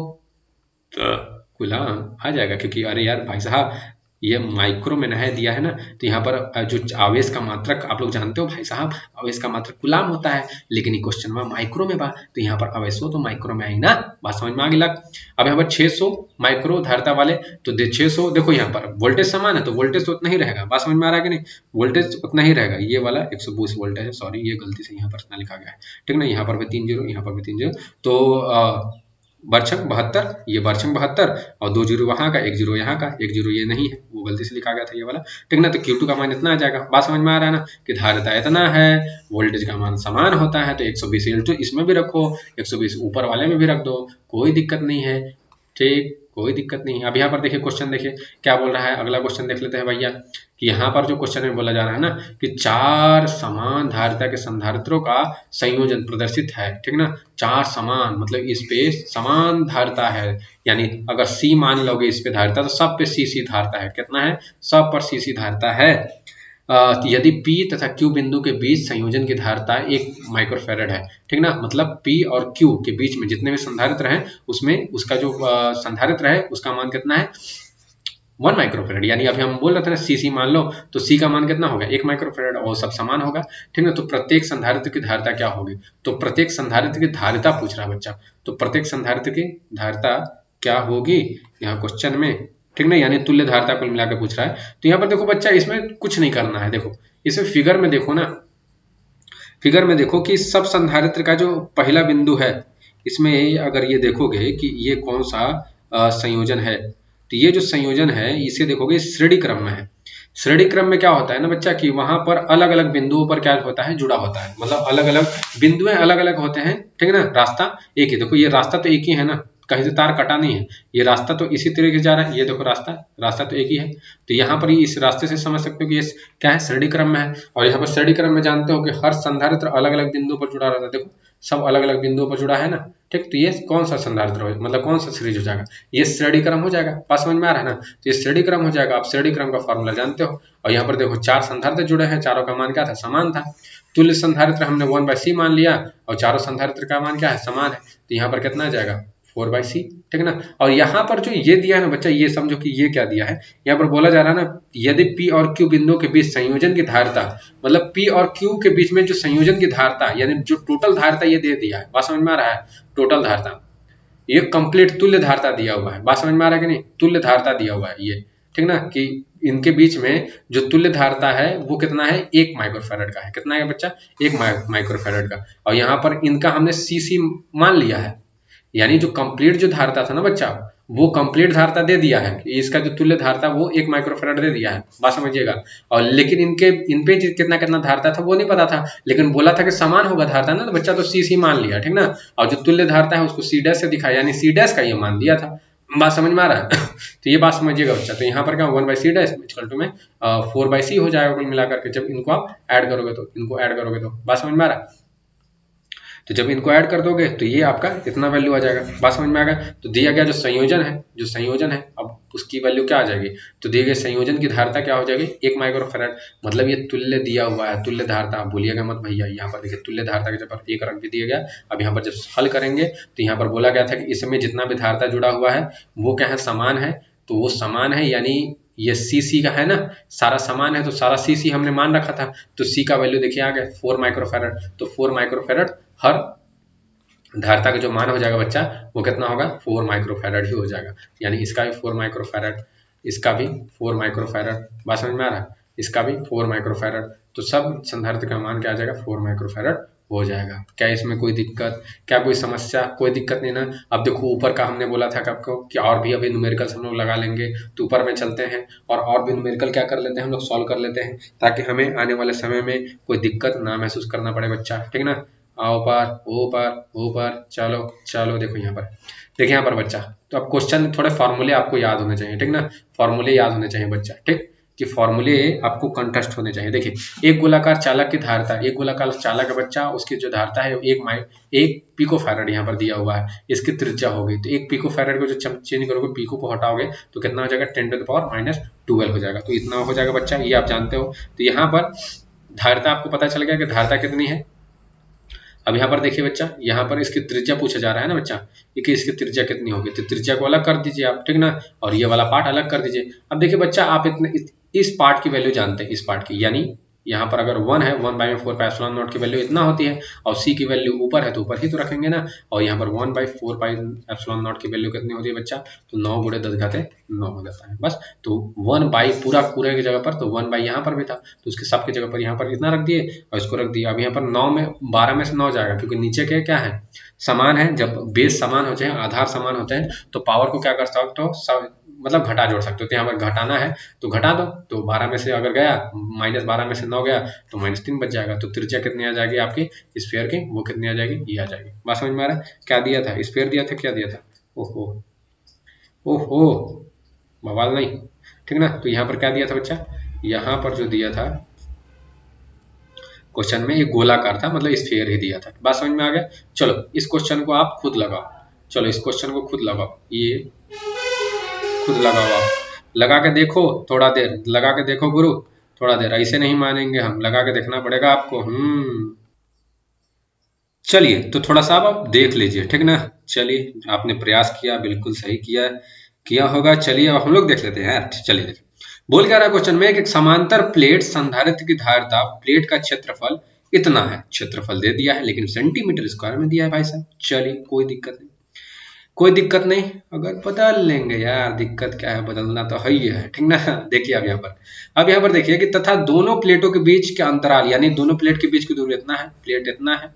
कूलम आ जाएगा, क्योंकि अरे यार भाई साहब ये माइक्रो में नहीं दिया है ना। तो यहाँ पर जो आवेश का मात्रक आप लोग जानते हो भाई साहब, आवेश का मात्रक कूलम होता है, लेकिन ये क्वेश्चन में माइक्रो में बा, तो यहाँ पर आवेश हो तो माइक्रो में आई ना, बात समझ में आ गई। अब यहाँ पर 600 माइक्रो धारिता वाले, तो 600 देखो यहाँ पर वोल्टेज समान है तो वोल्टेज तो उतना ही रहेगा, बात समझ में आ रहा है कि नहीं, वोल्टेज उतना ही रहेगा। ये वाला 120 वोल्ट है, सॉरी ये गलती से यहाँ पर इतना लिखा गया है, ठीक ना। यहाँ पर भी 3 जीरो, यहाँ पर भी 3 जीरो, तो बर्छक 72, ये बर्छक 72 और 2 जीरो वहां का, 1 जीरो यहाँ का, 1 जीरो ये नहीं है, वो गलती से लिखा गया था ये वाला, ठीक ना। तो Q2 का मान इतना आ जाएगा, बात समझ में आ रहा है ना कि धारिता इतना है, वोल्टेज का मान समान होता है, तो 120 × इसमें भी रखो, 120 ऊपर वाले में भी रख दो, कोई दिक्कत नहीं है, ठीक, कोई दिक्कत नहीं है। अब यहाँ पर देखिए क्वेश्चन, देखिए क्या बोल रहा है, अगला क्वेश्चन देख लेते हैं भैया। कि यहाँ पर जो क्वेश्चन में बोला जा रहा है ना कि 4 समान धारिता के संधारित्रों का संयोजन प्रदर्शित है, ठीक ना। 4 समान मतलब इस पे समान धारिता है, यानी अगर C मान लोगे इस पे धारिता, तो सब पे C धारिता है, कितना है, सब पर C धारिता है। यदि P तथा Q बिंदु के बीच संयोजन की धारिता 1 माइक्रोफैरड है, ठीक ना। मतलब P और Q के बीच में जितने भी संधारित्र हैं उसमें उसका जो संधारित्र है उसका मान कितना है, 1 माइक्रोफैरड। यानी अभी हम बोल रहे थे ना C मान लो, तो C का मान कितना होगा, 1 माइक्रोफैरड, और सब समान होगा, ठीक ना। तो प्रत्येक संधारित्र की धारिता क्या होगी, तो प्रत्येक संधारित्र की धारिता पूछ रहा है बच्चा, तो प्रत्येक संधारित्र की धारिता क्या होगी यहाँ क्वेश्चन में, ठीक ना, यानी तुल्य धारिता कुल मिलाकर पूछ रहा है। तो यहाँ पर देखो बच्चा इसमें कुछ नहीं करना है, देखो इसमें फिगर में देखो ना, फिगर में देखो कि सब संधारित्र का जो पहला बिंदु है इसमें अगर ये देखोगे कि ये कौन सा संयोजन है, तो ये जो संयोजन है इसे देखोगे श्रेणी क्रम में है। श्रेणी क्रम में क्या होता है ना बच्चा कि वहां पर अलग अलग बिंदुओं पर क्या होता है, जुड़ा होता है, मतलब अलग अलग बिंदुएं अलग अलग होते हैं, ठीक है ना। रास्ता एक ही, देखो ये रास्ता तो एक ही है ना, कहीं से तार कटा नहीं है, ये रास्ता तो इसी तरीके से जा रहा है, ये देखो रास्ता तो एक ही है। तो यहाँ पर इस रास्ते से समझ सकते हो कि ये क्या है, श्रेणी क्रम में है। और यहाँ पर श्रेणी क्रम में जानते हो कि हर संधारित्र अलग अलग बिंदुओं पर जुड़ा रहता है, देखो सब अलग अलग बिंदुओं पर जुड़ा है ना, ठीक। तो ये कौन सा संधारित्र हो, मतलब कौन सा सीरीज हो जाएगा, ये श्रेणी क्रम हो जाएगा, बात समझ में आ रहा है ना। तो ये श्रेणी क्रम हो जाएगा, आप श्रेणी क्रम का फॉर्मूला जानते हो। और यहाँ पर देखो 4 संधारित्र जुड़े हैं, चारों का मान क्या था, समान था। तुल्य संधारित्र हमने 1/C मान लिया और चारों संधारित्र का मान क्या है, समान है, तो यहाँ पर कितना आ जाएगा, 4/C, ठीक ना। और यहाँ पर जो ये दिया है ना बच्चा, ये समझो कि ये क्या दिया है, यहाँ पर बोला जा रहा है ना, यदि P और Q बिंदुओं के बीच संयोजन की धारिता, मतलब P और Q के बीच में जो संयोजन की धारिता, यानी जो टोटल धारिता ये दे दिया है, बात समझ में आ रहा है, टोटल धारिता, ये कंप्लीट तुल्य धारिता दिया हुआ है, बात समझ में आ रहा है कि नहीं, तुल्य धारिता दिया हुआ है ये, ठीक ना, कि इनके बीच में जो तुल्य धारिता है वो कितना है, 1 माइक्रोफैरड का है, कितना है बच्चा, 1 माइक्रोफैरड का। और यहाँ पर इनका हमने C मान लिया है, यानी जो कंप्लीट जो धारिता था ना बच्चा वो कंप्लीट धारता दे दिया है, इसका जो तुल्य धारता वो 1 माइक्रोफैराड दे दिया है, बात समझिएगा। और लेकिन इन पे कितना कितना धारता था वो नहीं पता था, लेकिन बोला था कि समान होगा धारता ना, तो बच्चा तो सी मान लिया, ठीक ना। और जो तुल्य धारता है उसको सी डैश से दिखाया, यानी सी डैश का ये मान दिया था। बात समझ में आ रहा है? तो ये बात समझिएगा बच्चा। तो यहाँ पर क्या 1/c डैश इक्वल टू में 4/c हो जाएगा कुल मिलाकर के, जब इनको आप ऐड करोगे तो, इनको ऐड करोगे तो। बात समझ में आ रहा है? तो जब इनको ऐड कर दोगे तो ये आपका इतना वैल्यू आ जाएगा। बात समझ में आ गया? तो दिया गया जो संयोजन है अब उसकी वैल्यू क्या आ जाएगी, तो दिए गए संयोजन की धारता क्या हो जाएगी 1 माइक्रोफैराड। मतलब ये तुल्य दिया हुआ है, तुल्य धारता, भूलिएगा मत भैया। यहाँ पर देखिए तुल्य धारता के जगह पर 1 रख भी दिया गया। अब यहाँ पर जब हल करेंगे तो यहाँ पर बोला गया था कि इसमें जितना भी धारता जुड़ा हुआ है वो क्या है, समान है। तो वो समान है यानी ये सी का है ना, सारा समान है, तो सारा सी हमने मान रखा था। तो सी का वैल्यू देखिए आ गया 4 माइक्रोफैराड। तो 4 माइक्रोफैराड हर धारता का जो मान हो जाएगा बच्चा वो कितना होगा, 4 माइक्रोफैराड ही हो जाएगा। यानी इसका भी 4 माइक्रोफैराड, इसका भी 4 माइक्रोफैराड। बात समझ में आ रहा है? इसका भी 4 माइक्रोफैराड। तो सब संधारित्र का मान क्या आ जाएगा, 4 माइक्रोफैराड हो जाएगा। क्या इसमें कोई दिक्कत, क्या कोई समस्या? कोई दिक्कत नहीं ना। अब देखो ऊपर का हमने बोला था आपको कि और भी अभी न्यूमेरिकल्स हम लोग लगा लेंगे, तो ऊपर में चलते हैं और भी न्यूमेरिकल क्या कर लेते हैं हम लोग, सॉल्व कर लेते हैं, ताकि हमें आने वाले समय में कोई दिक्कत ना महसूस करना पड़े बच्चा, ठीक ना। आओ ऊपर ऊपर ऊपर, चलो चलो। देखो यहाँ पर, देखिए यहाँ पर बच्चा, तो अब क्वेश्चन थोड़े फॉर्मूले आपको याद होने चाहिए, ठीक ना। फॉर्मूले याद होने चाहिए बच्चा, ठीक, कि फॉर्मूले आपको कंटेस्ट होने चाहिए। देखिए एक गोलाकार चालक की धारता, एक गोलाकार चालक का बच्चा, उसकी जो धारता है 1 पिको फैराड यहाँ पर दिया हुआ है, इसकी त्रिज्या होगी। तो 1 पिको फैराड को जो चेंज करोगे, पिको को हटाओगे तो कितना हो जाएगा, 10⁻⁻12 हो जाएगा। तो इतना हो जाएगा बच्चा, ये आप जानते हो। तो यहाँ पर धारता आपको पता चल गया कि धारता कितनी है। अब यहाँ पर देखिए बच्चा, यहाँ पर इसकी त्रिज्या पूछा जा रहा है ना बच्चा, कि इसकी त्रिज्या कितनी होगी। तो त्रिज्या को अलग कर दीजिए आप, ठीक ना, और ये वाला पार्ट अलग कर दीजिए। अब देखिए बच्चा, आप इस पार्ट की वैल्यू जानते हैं, इस पार्ट की, यानी यहाँ पर अगर 1 है, 1/4πε0 की वैल्यू इतना होती है, और सी की वैल्यू ऊपर है तो ऊपर ही तो रखेंगे ना। और यहाँ पर 1/4πε0 की वैल्यू कितनी होती है बच्चा, तो 9 × 10⁻9 हो जाता है बस। तो 1 बाई पूरा की जगह पर, तो 1 बाई यहाँ पर भी था, तो उसके सब की जगह पर यहाँ पर इतना रख दिए और इसको रख दिया। अब यहाँ पर 9 में 12 में से 9 जाएगा, क्योंकि नीचे के क्या है, समान है। जब बेस समान होते हैं, आधार समान होते हैं, तो पावर को क्या कर सकते हो, मतलब घटा जोड़ सकते हो। तो यहाँ पर घटाना है तो घटा दो, तो 12 में से अगर गया, -12 में से 9 गया तो -3 बच जाएगा। तो त्रिज्या कितनी आ जाएगी आपकी स्फीयर की, वो कितनी आ जाएगी, ये आ जाएगी। बात समझ में आ रहा है? क्या दिया था, स्फीयर दिया था, क्या दिया था, ओहो ओहो, बवाल नहीं, ठीक ना। तो यहाँ पर क्या दिया था बच्चा, यहाँ पर जो दिया था क्वेश्चन में, एक गोलाकार था, मतलब स्फीयर ही दिया था। बात समझ में आ गया? चलो इस क्वेश्चन को आप खुद लगाओ, चलो इस क्वेश्चन को खुद लगाओ, ये खुद लगाओ आप, लगा के देखो, थोड़ा देर लगा के देखो गुरु, थोड़ा देर, ऐसे नहीं मानेंगे हम, लगा के देखना पड़ेगा आपको। चलिए तो थोड़ा सा आप देख लीजिए, ठीक ना। चलिए, आपने प्रयास किया, बिल्कुल सही किया होगा। चलिए अब हम लोग देख लेते हैं यार। चलिए देखिए, बोल क्या रहा है क्वेश्चन में, एक समांतर प्लेट संधारित्र की धारता, प्लेट का क्षेत्रफल इतना है, क्षेत्रफल दे दिया है लेकिन सेंटीमीटर स्क्वायर में दिया है भाई साहब। चलिए कोई दिक्कत नहीं, कोई दिक्कत नहीं, अगर बदल लेंगे यार, दिक्कत क्या है, बदलना तो है ही है, ठीक ना। देखिए अब यहाँ पर देखिए कि तथा दोनों प्लेटों के बीच के अंतराल, यानी दोनों प्लेट के बीच की दूरी इतना है, प्लेट इतना है,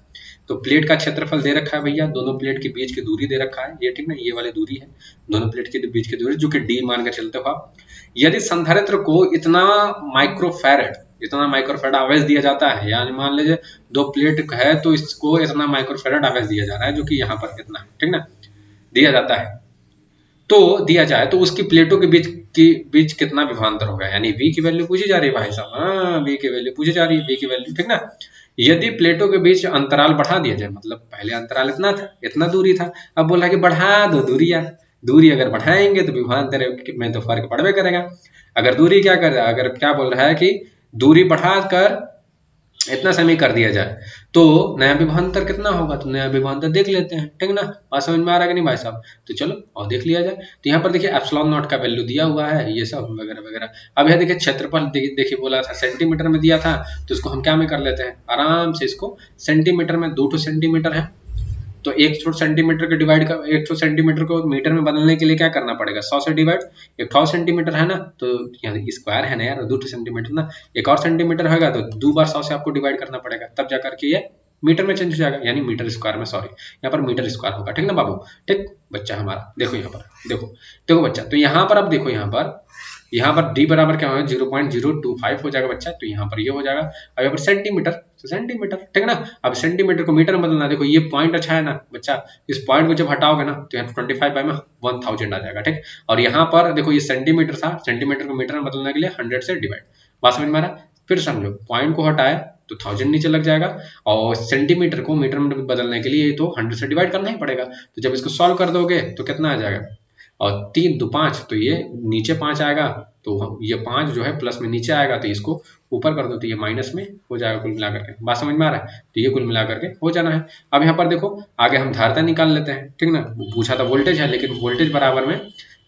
तो प्लेट का क्षेत्रफल दे रखा है भैया, दोनों प्लेट के बीच की दूरी दे रखा है, ये ठीक ना, ये वाली दूरी है दोनों प्लेट के बीच की दूरी, जो कि d मान कर चलते हो आप। यदि संधारित्र को इतना माइक्रोफैराड आवेश दिया जाता है, यानी मान लीजिए 2 प्लेट है तो इसको इतना माइक्रोफैराड आवेश दिया जा रहा है, जो कि यहाँ पर इतना है, ठीक ना, दिया जाता है, तो दिया जाए तो उसकी प्लेटों के बीच कितना विभवांतर होगा, यानी v की वैल्यू पूछी जा रही है भाई साहब। हाँ, v की वैल्यू पूछी जा रही है, v की वैल्यू, ठीक ना। यदि प्लेटों के बीच अंतराल बढ़ा दिया जाए, मतलब पहले अंतराल इतना था, इतना दूरी था, अब बोला कि बढ़ा दो दूरी अगर बढ़ाएंगे तो विभवांतर में तो फर्क पड़बे करेगा। अगर दूरी क्या कर रहा है, अगर क्या बोल रहा है कि दूरी बढ़ाकर इतना समय कर दिया जाए तो नया विभवांतर कितना होगा, तो नया विभवांतर देख लेते हैं, ठीक ना। बात समझ में आ रहा है कि नहीं भाई साहब? तो चलो और देख लिया जाए। तो यहाँ पर देखिए ε0 का वैल्यू दिया हुआ है, ये सब वगैरह वगैरह। अब यह देखिए क्षेत्रफल देखिए बोला था सेंटीमीटर में दिया था, तो इसको हम क्या में कर लेते हैं, आराम से इसको सेंटीमीटर में, 2 सेंटीमीटर है तो 1 सेंटीमीटर के डिवाइड का, 1 सेंटीमीटर को मीटर में बदलने के लिए क्या करना पड़ेगा, 100 से डिवाइड, 100 सेंटीमीटर है ना, तो यहाँ स्क्वायर है ना यार, 2 सेंटीमीटर ना, 1 और सेंटीमीटर होगा तो 2 बार 100 से आपको डिवाइड करना पड़ेगा, तब जाकर के ये मीटर में चेंज हो जाएगा, यानी मीटर स्क्वायर में, सॉरी यहाँ पर मीटर स्क्वायर होगा, ठीक ना बाबू। ठीक बच्चा हमारा, देखो यहाँ पर, देखो देखो बच्चा, तो यहाँ पर अब देखो यहाँ पर डी बराबर क्या होगा, 0.025 हो जाएगा बच्चा, तो यहाँ पर ये हो जाएगा। अब यहाँ पर सेंटीमीटर, तो सेंटीमीटर, ठीक है ना। अब सेंटीमीटर को मीटर में बदलना, देखो ये पॉइंट अच्छा है ना बच्चा, इस पॉइंट को जब हटाओगे ना तो यहाँ पर 25 बाई में 1000 आ जाएगा, ठीक। और यहाँ पर देखो ये सेंटीमीटर था, सेंटीमीटर को मीटर में बदलने के लिए 100 से डिवाइड, बात समझ में आ रहा है। फिर समझो, पॉइंट को हटाए तो 1000 नीचे लग जाएगा, और सेंटीमीटर को मीटर में बदलने के लिए तो 100 से डिवाइड करना ही पड़ेगा। तो जब इसको सॉल्व कर दोगे तो कितना आ जाएगा, और 3 2 5, तो ये नीचे 5 आएगा, तो ये 5 जो है प्लस में नीचे आएगा, तो इसको ऊपर कर दो तो ये माइनस में हो जाएगा कुल मिलाकर के, बात समझ में आ रहा है। तो ये कुल मिलाकर के हो जाना है। अब यहाँ पर देखो आगे हम धारता निकाल लेते हैं, ठीक ना। पूछा था वोल्टेज है, लेकिन वोल्टेज बराबर में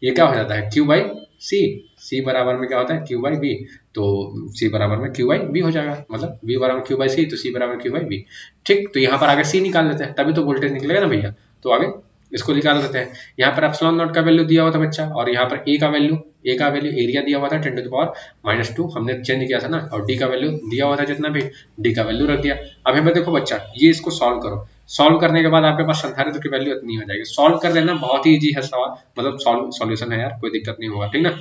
ये क्या हो जाता है, Q बाई सी, सी बराबर में क्या होता है, Q बाई बी, तो सी बराबर में Q बाई बी हो जाएगा, मतलब V बराबर Q बाई सी, तो सी बराबर Q बाई बी, ठीक। तो यहाँ पर आगे सी निकाल लेते हैं, तभी तो वोल्टेज निकलेगा ना भैया, तो आगे इसको निकाल देते हैं। यहाँ पर एप्सिलॉन नॉट का वैल्यू दिया हुआ था बच्चा, और यहाँ पर ए का वैल्यू एरिया दिया हुआ था 10⁻⁻2, हमने चेंज किया था ना, और डी का वैल्यू दिया हुआ था जितना भी, डी का वैल्यू रख दिया। अब यहाँ पर देखो बच्चा, ये इसको सॉल्व करो, सॉल्व करने के बाद आपके पास संधारित्र की वैल्यू इतनी हो जाएगी। सॉल्व कर लेना बहुत ही इजी है सवाल, मतलब सॉल्यूशन है यार, कोई दिक्कत नहीं होगा, ठीक ना।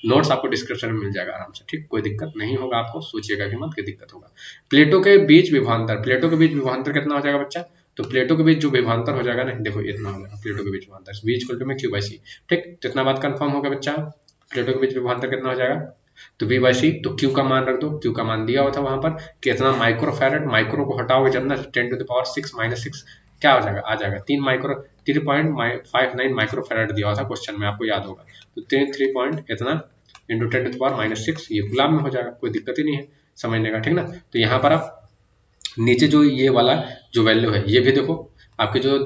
नोट्स आपको डिस्क्रिप्शन में मिल जाएगा आराम से, ठीक, कोई दिक्कत नहीं होगा आपको, सोचिएगा कि मत, कोई दिक्कत होगा। प्लेटों के बीच विभवांतर, प्लेटों के बीच विभवांतर कितना हो जाएगा बच्चा, तो प्लेटों के बीच जो विभवांतर हो जाएगा ना, देखो इतना हो जाएगा प्लेटों के बीच विभवांतर, v इक्वल टू में Q बाई सी, ठीक। तो इतना बात कंफर्म हो गया बच्चा, प्लेटों के बीच विभवांतर कितना हो जाएगा, तो v बाई सी, तो Q का मान रख दो, Q का मान दिया हुआ था वहां पर कितना माइक्रोफैरड, माइक्रो को हटाओगे जब ना 10⁻⁶ क्या हो जाएगा, आ जाएगा 3.59 माइक्रोफैरड दिया हुआ था क्वेश्चन में, आपको याद होगा, तो 3 पॉइंट इतना इंटू 10⁻⁶, ये गुलाम में हो जाएगा, कोई दिक्कत ही नहीं है समझने का, ठीक ना। तो यहाँ पर आप नीचे जो ये वाला जो वैल्यू है, ये भी देखो आपके जो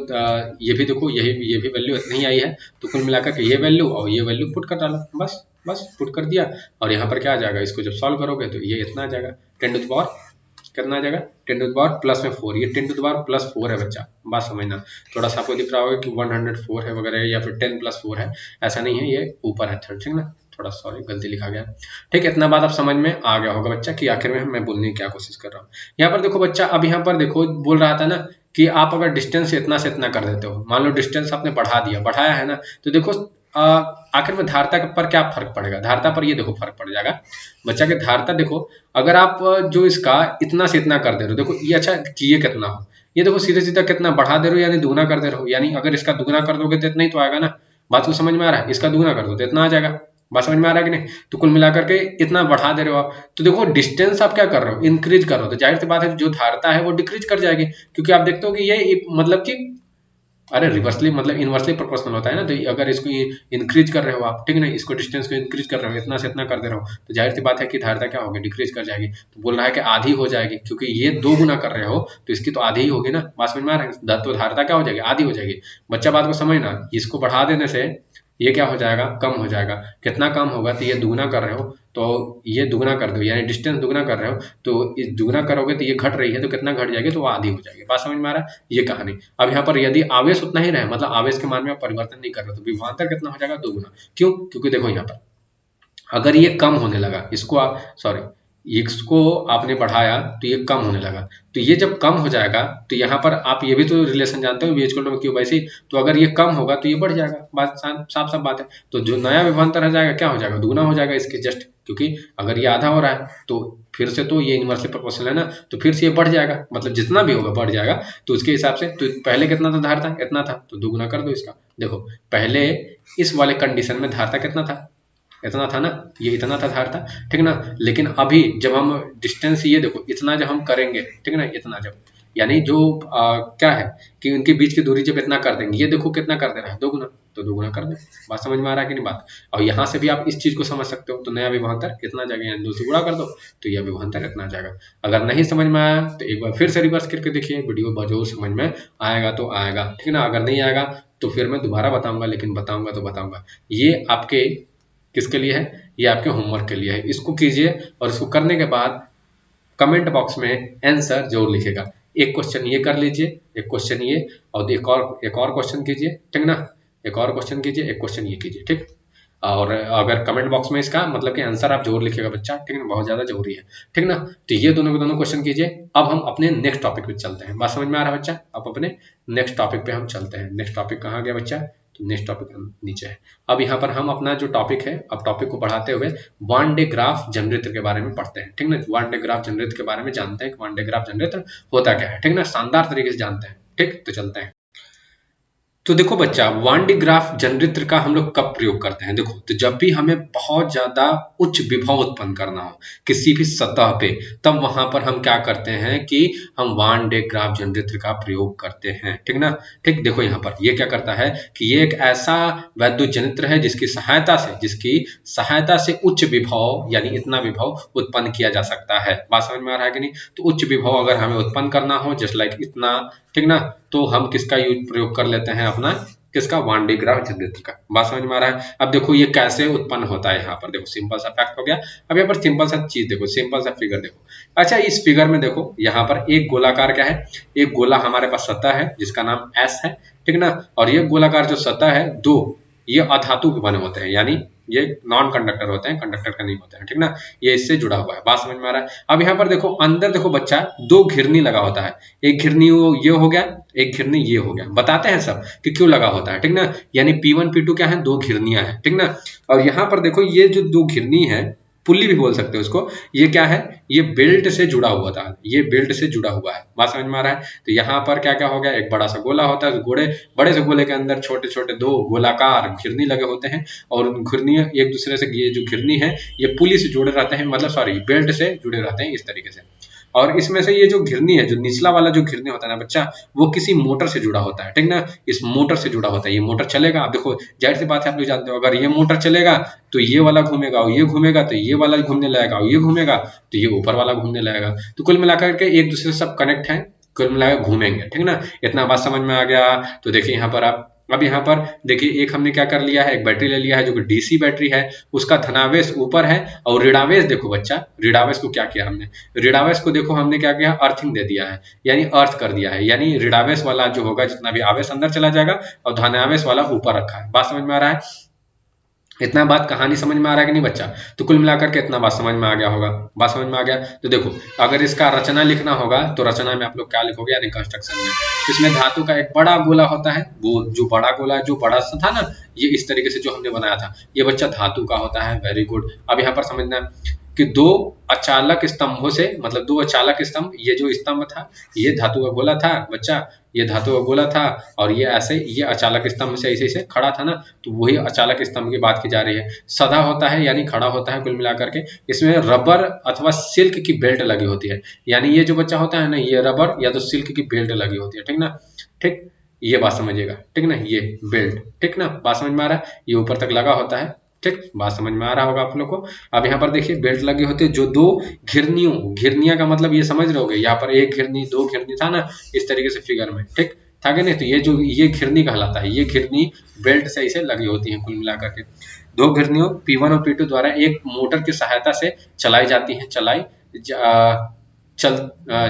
ये भी देखो, ये भी वैल्यू इतनी ही आई है, तो कुल मिलाकर के ये वैल्यू और ये वैल्यू पुट कर डालो, बस पुट कर दिया, और यहाँ पर क्या आ जाएगा, इसको जब सॉल्व करोगे तो ये इतना आ जाएगा, 10 कितना आ जाएगा, 10 प्लस में 4, ये 10 प्लस 4 है बच्चा, बात समझना। थोड़ा सा आपको दिख रहा होगा कि 104 है वगैरह, या फिर 10+4 है, ऐसा नहीं है, ये ऊपर है, ठीक ना, थोड़ा सॉरी गलती लिखा गया, ठीक है। इतना बात आप समझ में आ गया होगा बच्चा कि आखिर में मैं बोलने की क्या कोशिश कर रहा हूँ। यहाँ पर देखो बच्चा, अब यहाँ पर देखो बोल रहा था ना कि आप अगर डिस्टेंस इतना से इतना कर देते हो, मान लो डिस्टेंस आपने बढ़ाया है ना, तो देखो आखिर में धारता पर क्या फर्क पड़ेगा, धारता पर ये देखो फर्क पड़ जाएगा बच्चा के धारता, देखो अगर आप जो इसका इतना से इतना कर दे रहे हो, देखो ये अच्छा ये कितना हो, ये देखो सीधे सीधा कितना बढ़ा दे रहे हो, यानी दुगना कर दे रहे हो, यानी अगर इसका दुगना कर दोगे तो इतना ही तो आएगा ना, बात को समझ में आ रहा है, इसका दुगना कर दो तो इतना आ जाएगा, बात समझ में आ रहा है कि नहीं। तो कुल मिलाकर के इतना बढ़ा दे रहे हो आप, तो देखो डिस्टेंस आप क्या कर रहे हो, इंक्रीज कर रहे हो, तो जाहिर सी बात है जो धारता है वो डिक्रीज कर जाएगी, क्योंकि आप देखते हो कि ये मतलब कि अरे रिवर्सली मतलब इनवर्सली प्रोपोर्शनल होता है ना, तो अगर इसको इंक्रीज कर रहे हो आप, ठीक है ना, इसको डिस्टेंस को इंक्रीज कर रहे हो, इतना से इतना कर दे रहे हो, तो जाहिर सी बात है कि धारता क्या होगी, डिक्रीज कर जाएगी। तो बोल रहा है कि आधी हो जाएगी, क्योंकि ये 2 गुना कर रहे हो तो इसकी तो आधी ही होगी ना, बात समझ में आ रहा है, तो धारता क्या हो जाएगी, आधी हो जाएगी। बच्चा बात को समझना, इसको बढ़ा देने से ये क्या हो जाएगा, कम हो जाएगा, कितना कम होगा, तो ये दुगना कर रहे हो तो ये दुगना कर दो, यानी डिस्टेंस दुगना कर रहे हो, तो इस दुगना करोगे तो ये घट रही है, तो कितना घट जाएगी, तो वो आधी हो जाएगी, बात समझ में आ रहा है, ये कहानी। अब यहाँ पर यदि आवेश उतना ही रहे, मतलब आवेश के मान में आप परिवर्तन नहीं कर रहे हो, तो विभवांतर कितना हो जाएगा, 2 गुना। क्यों, क्योंकि देखो यहाँ पर अगर ये कम होने लगा, इसको इसको आपने बढ़ाया तो ये कम होने लगा, तो ये जब कम हो जाएगा तो यहाँ पर आप ये भी तो रिलेशन जानते हो, v equal to Q by C, तो अगर ये कम होगा तो ये बढ़ जाएगा, बात साफ साफ बात है। तो जो नया विभवांतर रह जाएगा क्या हो जाएगा, दुगना हो जाएगा इसके जस्ट, क्योंकि अगर ये आधा हो रहा है तो फिर से तो ये इनवर्सली प्रोपोर्शनल है ना, तो फिर से ये बढ़ जाएगा, मतलब जितना भी होगा बढ़ जाएगा, तो उसके हिसाब से तो पहले कितना था धारता, इतना था, तो दुगुना कर दो इसका। देखो पहले इस वाले कंडीशन में धारता कितना था, इतना था ना, ये इतना था धारता, ठीक ना। लेकिन अभी जब हम डिस्टेंस ये देखो इतना जब हम करेंगे, ठीक ना, इतना जब यानी जो क्या है कि उनके बीच की दूरी जब इतना कर देंगे, ये देखो कितना कर दे रहा है, 2 गुना, तो 2 गुना कर दे, बात समझ में आ रहा है कि नहीं बात। और यहाँ से भी आप इस चीज को समझ सकते हो, तो नया विभवांतर इतना जाएगा, यानी 2 से गुणा कर दो तो यह विभवांतर इतना जाएगा। अगर नहीं समझ में आया तो एक बार फिर से रिवर्स करके देखिए वीडियो, जो समझ में आएगा तो आएगा, ठीक है ना, अगर नहीं आएगा तो फिर मैं दोबारा बताऊंगा, लेकिन बताऊंगा तो बताऊंगा। ये आपके किसके लिए है, ये आपके होमवर्क के लिए है, इसको कीजिए, और इसको करने के बाद कमेंट बॉक्स में आंसर जरूर लिखेगा। एक क्वेश्चन ये कर लीजिए, एक क्वेश्चन ये, और एक और क्वेश्चन कीजिए, ठीक ना, एक और क्वेश्चन कीजिए, एक क्वेश्चन ये कीजिए, ठीक। और अगर कमेंट बॉक्स में इसका मतलब कि आंसर आप जरूर लिखिएगा बच्चा, ठीक है ना, बहुत ज्यादा जरूरी है, ठीक ना। तो ये दोनों के दोनों क्वेश्चन कीजिए। अब हम अपने नेक्स्ट टॉपिक पे चलते हैं, बात समझ में आ रहा है बच्चा? अब अपने नेक्स्ट टॉपिक पे हम चलते हैं। नेक्स्ट टॉपिक कहाँ गया बच्चा? तो नेक्स्ट टॉपिक नीचे है। अब यहाँ पर हम अपना जो टॉपिक है, अब टॉपिक को बढ़ाते हुए वन डे ग्राफ जनरेटर के बारे में पढ़ते हैं, ठीक ना। वन डे ग्राफ जनरेटर के बारे में जानते हैं कि वन डे ग्राफ जनरेटर होता क्या है, ठीक ना, शानदार तरीके से जानते हैं, ठीक। तो चलते हैं। तो देखो बच्चा, वन डी ग्राफ जनरेटर का हम लोग कब प्रयोग करते हैं? देखो, तो जब भी हमें बहुत ज्यादा उच्च विभव उत्पन्न करना हो किसी भी सतह पे, तब वहां पर हम क्या करते हैं कि हम वन डे ग्राफ जनरेटर का प्रयोग करते हैं, ठीक ना। ठीक, देखो यहाँ पर ये क्या करता है कि ये एक ऐसा वैद्युत जनरेटर है जिसकी सहायता से उच्च विभव यानी इतना विभव उत्पन्न किया जा सकता है। बात समझ में आ रहा है कि नहीं? तो उच्च विभव अगर हमें उत्पन्न करना हो जस्ट लाइक इतना, ठीक ना, तो हम किसका यूज प्रयोग कर लेते हैं? अपना किसका? वन डे ग्राफ जनरेटर का। बात समझ में आ रहा है? अब देखो ये कैसे उत्पन्न होता है, यहाँ पर देखो सिंपल सा फैक्ट हो गया। अब यहाँ पर सिंपल सा चीज देखो, सिंपल सा फिगर देखो। अच्छा, इस फिगर में देखो यहाँ पर एक गोलाकार क्या है, एक गोला हमारे पास सतह है जिसका नाम एस है, ठीक ना। और ये गोलाकार जो सतह है, दो ये अधातु के बने होते हैं, यानी ये नॉन कंडक्टर होते हैं, कंडक्टर का नहीं होते हैं, ठीक ना। ये इससे जुड़ा हुआ है। बात समझ में आ रहा है? अब यहाँ पर देखो अंदर देखो बच्चा, दो घिरनी लगा होता है। एक घिरनी ये हो गया, एक घिरनी ये हो गया। बताते हैं सब कि क्यों लगा होता है, ठीक ना। यानी P1 P2 क्या है? दो घिरनियां हैं, ठीक ना। और यहाँ पर देखो ये जो दो घिरनी है, पुल्ली भी बोल सकते हो उसको, ये क्या है? ये बेल्ट से जुड़ा हुआ था, ये बेल्ट से जुड़ा हुआ है। बात समझ में आ रहा है? तो यहाँ पर क्या क्या हो गया, एक बड़ा सा गोला होता है, बड़े से गोले के अंदर छोटे छोटे दो गोलाकार घिरनी लगे होते हैं, और घिरनी एक दूसरे से, ये जो घिरनी है ये पुली से जुड़े रहते हैं, मतलब सॉरी बेल्ट से जुड़े रहते हैं इस तरीके से। और इसमें से ये जो घिरनी है, जो निचला वाला जो घिरनी होता है ना बच्चा, वो किसी मोटर से जुड़ा होता है, ठीक ना। इस मोटर से जुड़ा होता है, ये मोटर चलेगा। अब देखो जाहिर सी बात है, आप लोग जानते हो, अगर ये मोटर चलेगा तो ये वाला घूमेगा, और ये घूमेगा तो ये वाला घूमने लगेगा, और ये घूमेगा तो ये ऊपर वाला घूमने लगेगा। तो कुल मिलाकर के एक दूसरे से सब कनेक्ट है, कुल मिलाकर घूमेंगे, ठीक ना। इतना बात समझ में आ गया? तो देखिए यहाँ पर आप, अब यहाँ पर देखिए एक हमने क्या कर लिया है, एक बैटरी ले लिया है जो कि डीसी बैटरी है, उसका धनावेश ऊपर है, और ऋणावेश देखो बच्चा, ऋणावेश को क्या किया हमने, ऋणावेश को देखो हमने क्या किया, अर्थिंग दे दिया है, यानी अर्थ कर दिया है। यानी ऋणावेश वाला जो होगा, जितना भी आवेश अंदर चला जाएगा, और धनावेश वाला ऊपर रखा है। बात समझ में आ रहा है? इतना बात कहानी समझ में आ रहा है कि नहीं बच्चा? तो कुल मिलाकर के इतना बात समझ में आ गया होगा। बात समझ में आ गया? तो देखो, अगर इसका रचना लिखना होगा तो रचना में आप लोग क्या लिखोगे, यानी कंस्ट्रक्शन में, इसमें धातु का एक बड़ा गोला होता है, वो जो बड़ा गोला जो बड़ा सा था ना, ये इस तरीके से जो हमने बनाया था, ये बच्चा धातु का होता है। Very good. अब यहाँ पर समझना कि दो अचालक स्तंभों से, मतलब दो अचालक स्तंभ, ये जो स्तंभ था ये धातु का गोला था बच्चा, ये धातु का गोला था, और ये ऐसे, ये अचालक स्तंभ से ऐसे ऐसे खड़ा था ना, तो वही अचालक स्तंभ की बात की जा रही है। सदा होता है यानी खड़ा होता है, कुल मिलाकर के इसमें रबर अथवा सिल्क की बेल्ट लगी होती है, यानी ये जो बच्चा होता है ना, ये रबर या तो सिल्क की बेल्ट लगी होती है, ठीक ना। ठीक, ये बात समझिएगा, ठीक ना, ये बेल्ट, ठीक ना। बात समझ में आ रहा है? ये ऊपर तक लगा होता है, ठीक, बात समझ में आ रहा होगा आप लोग को। अब यहाँ पर देखिए बेल्ट लगी होती है, जो दो घिरनियां का मतलब ये समझ रहे होगे, यहाँ पर एक घिरनी दो घिरनी था ना, इस तरीके से फिगर में, ठीक था कि नहीं। तो ये जो ये घिरनी कहलाता है, ये घिरनी बेल्ट से इसे लगी होती है। कुल मिलाकर के दो घिरनियों P1 और P2 द्वारा एक मोटर की सहायता से चलाई जाती है,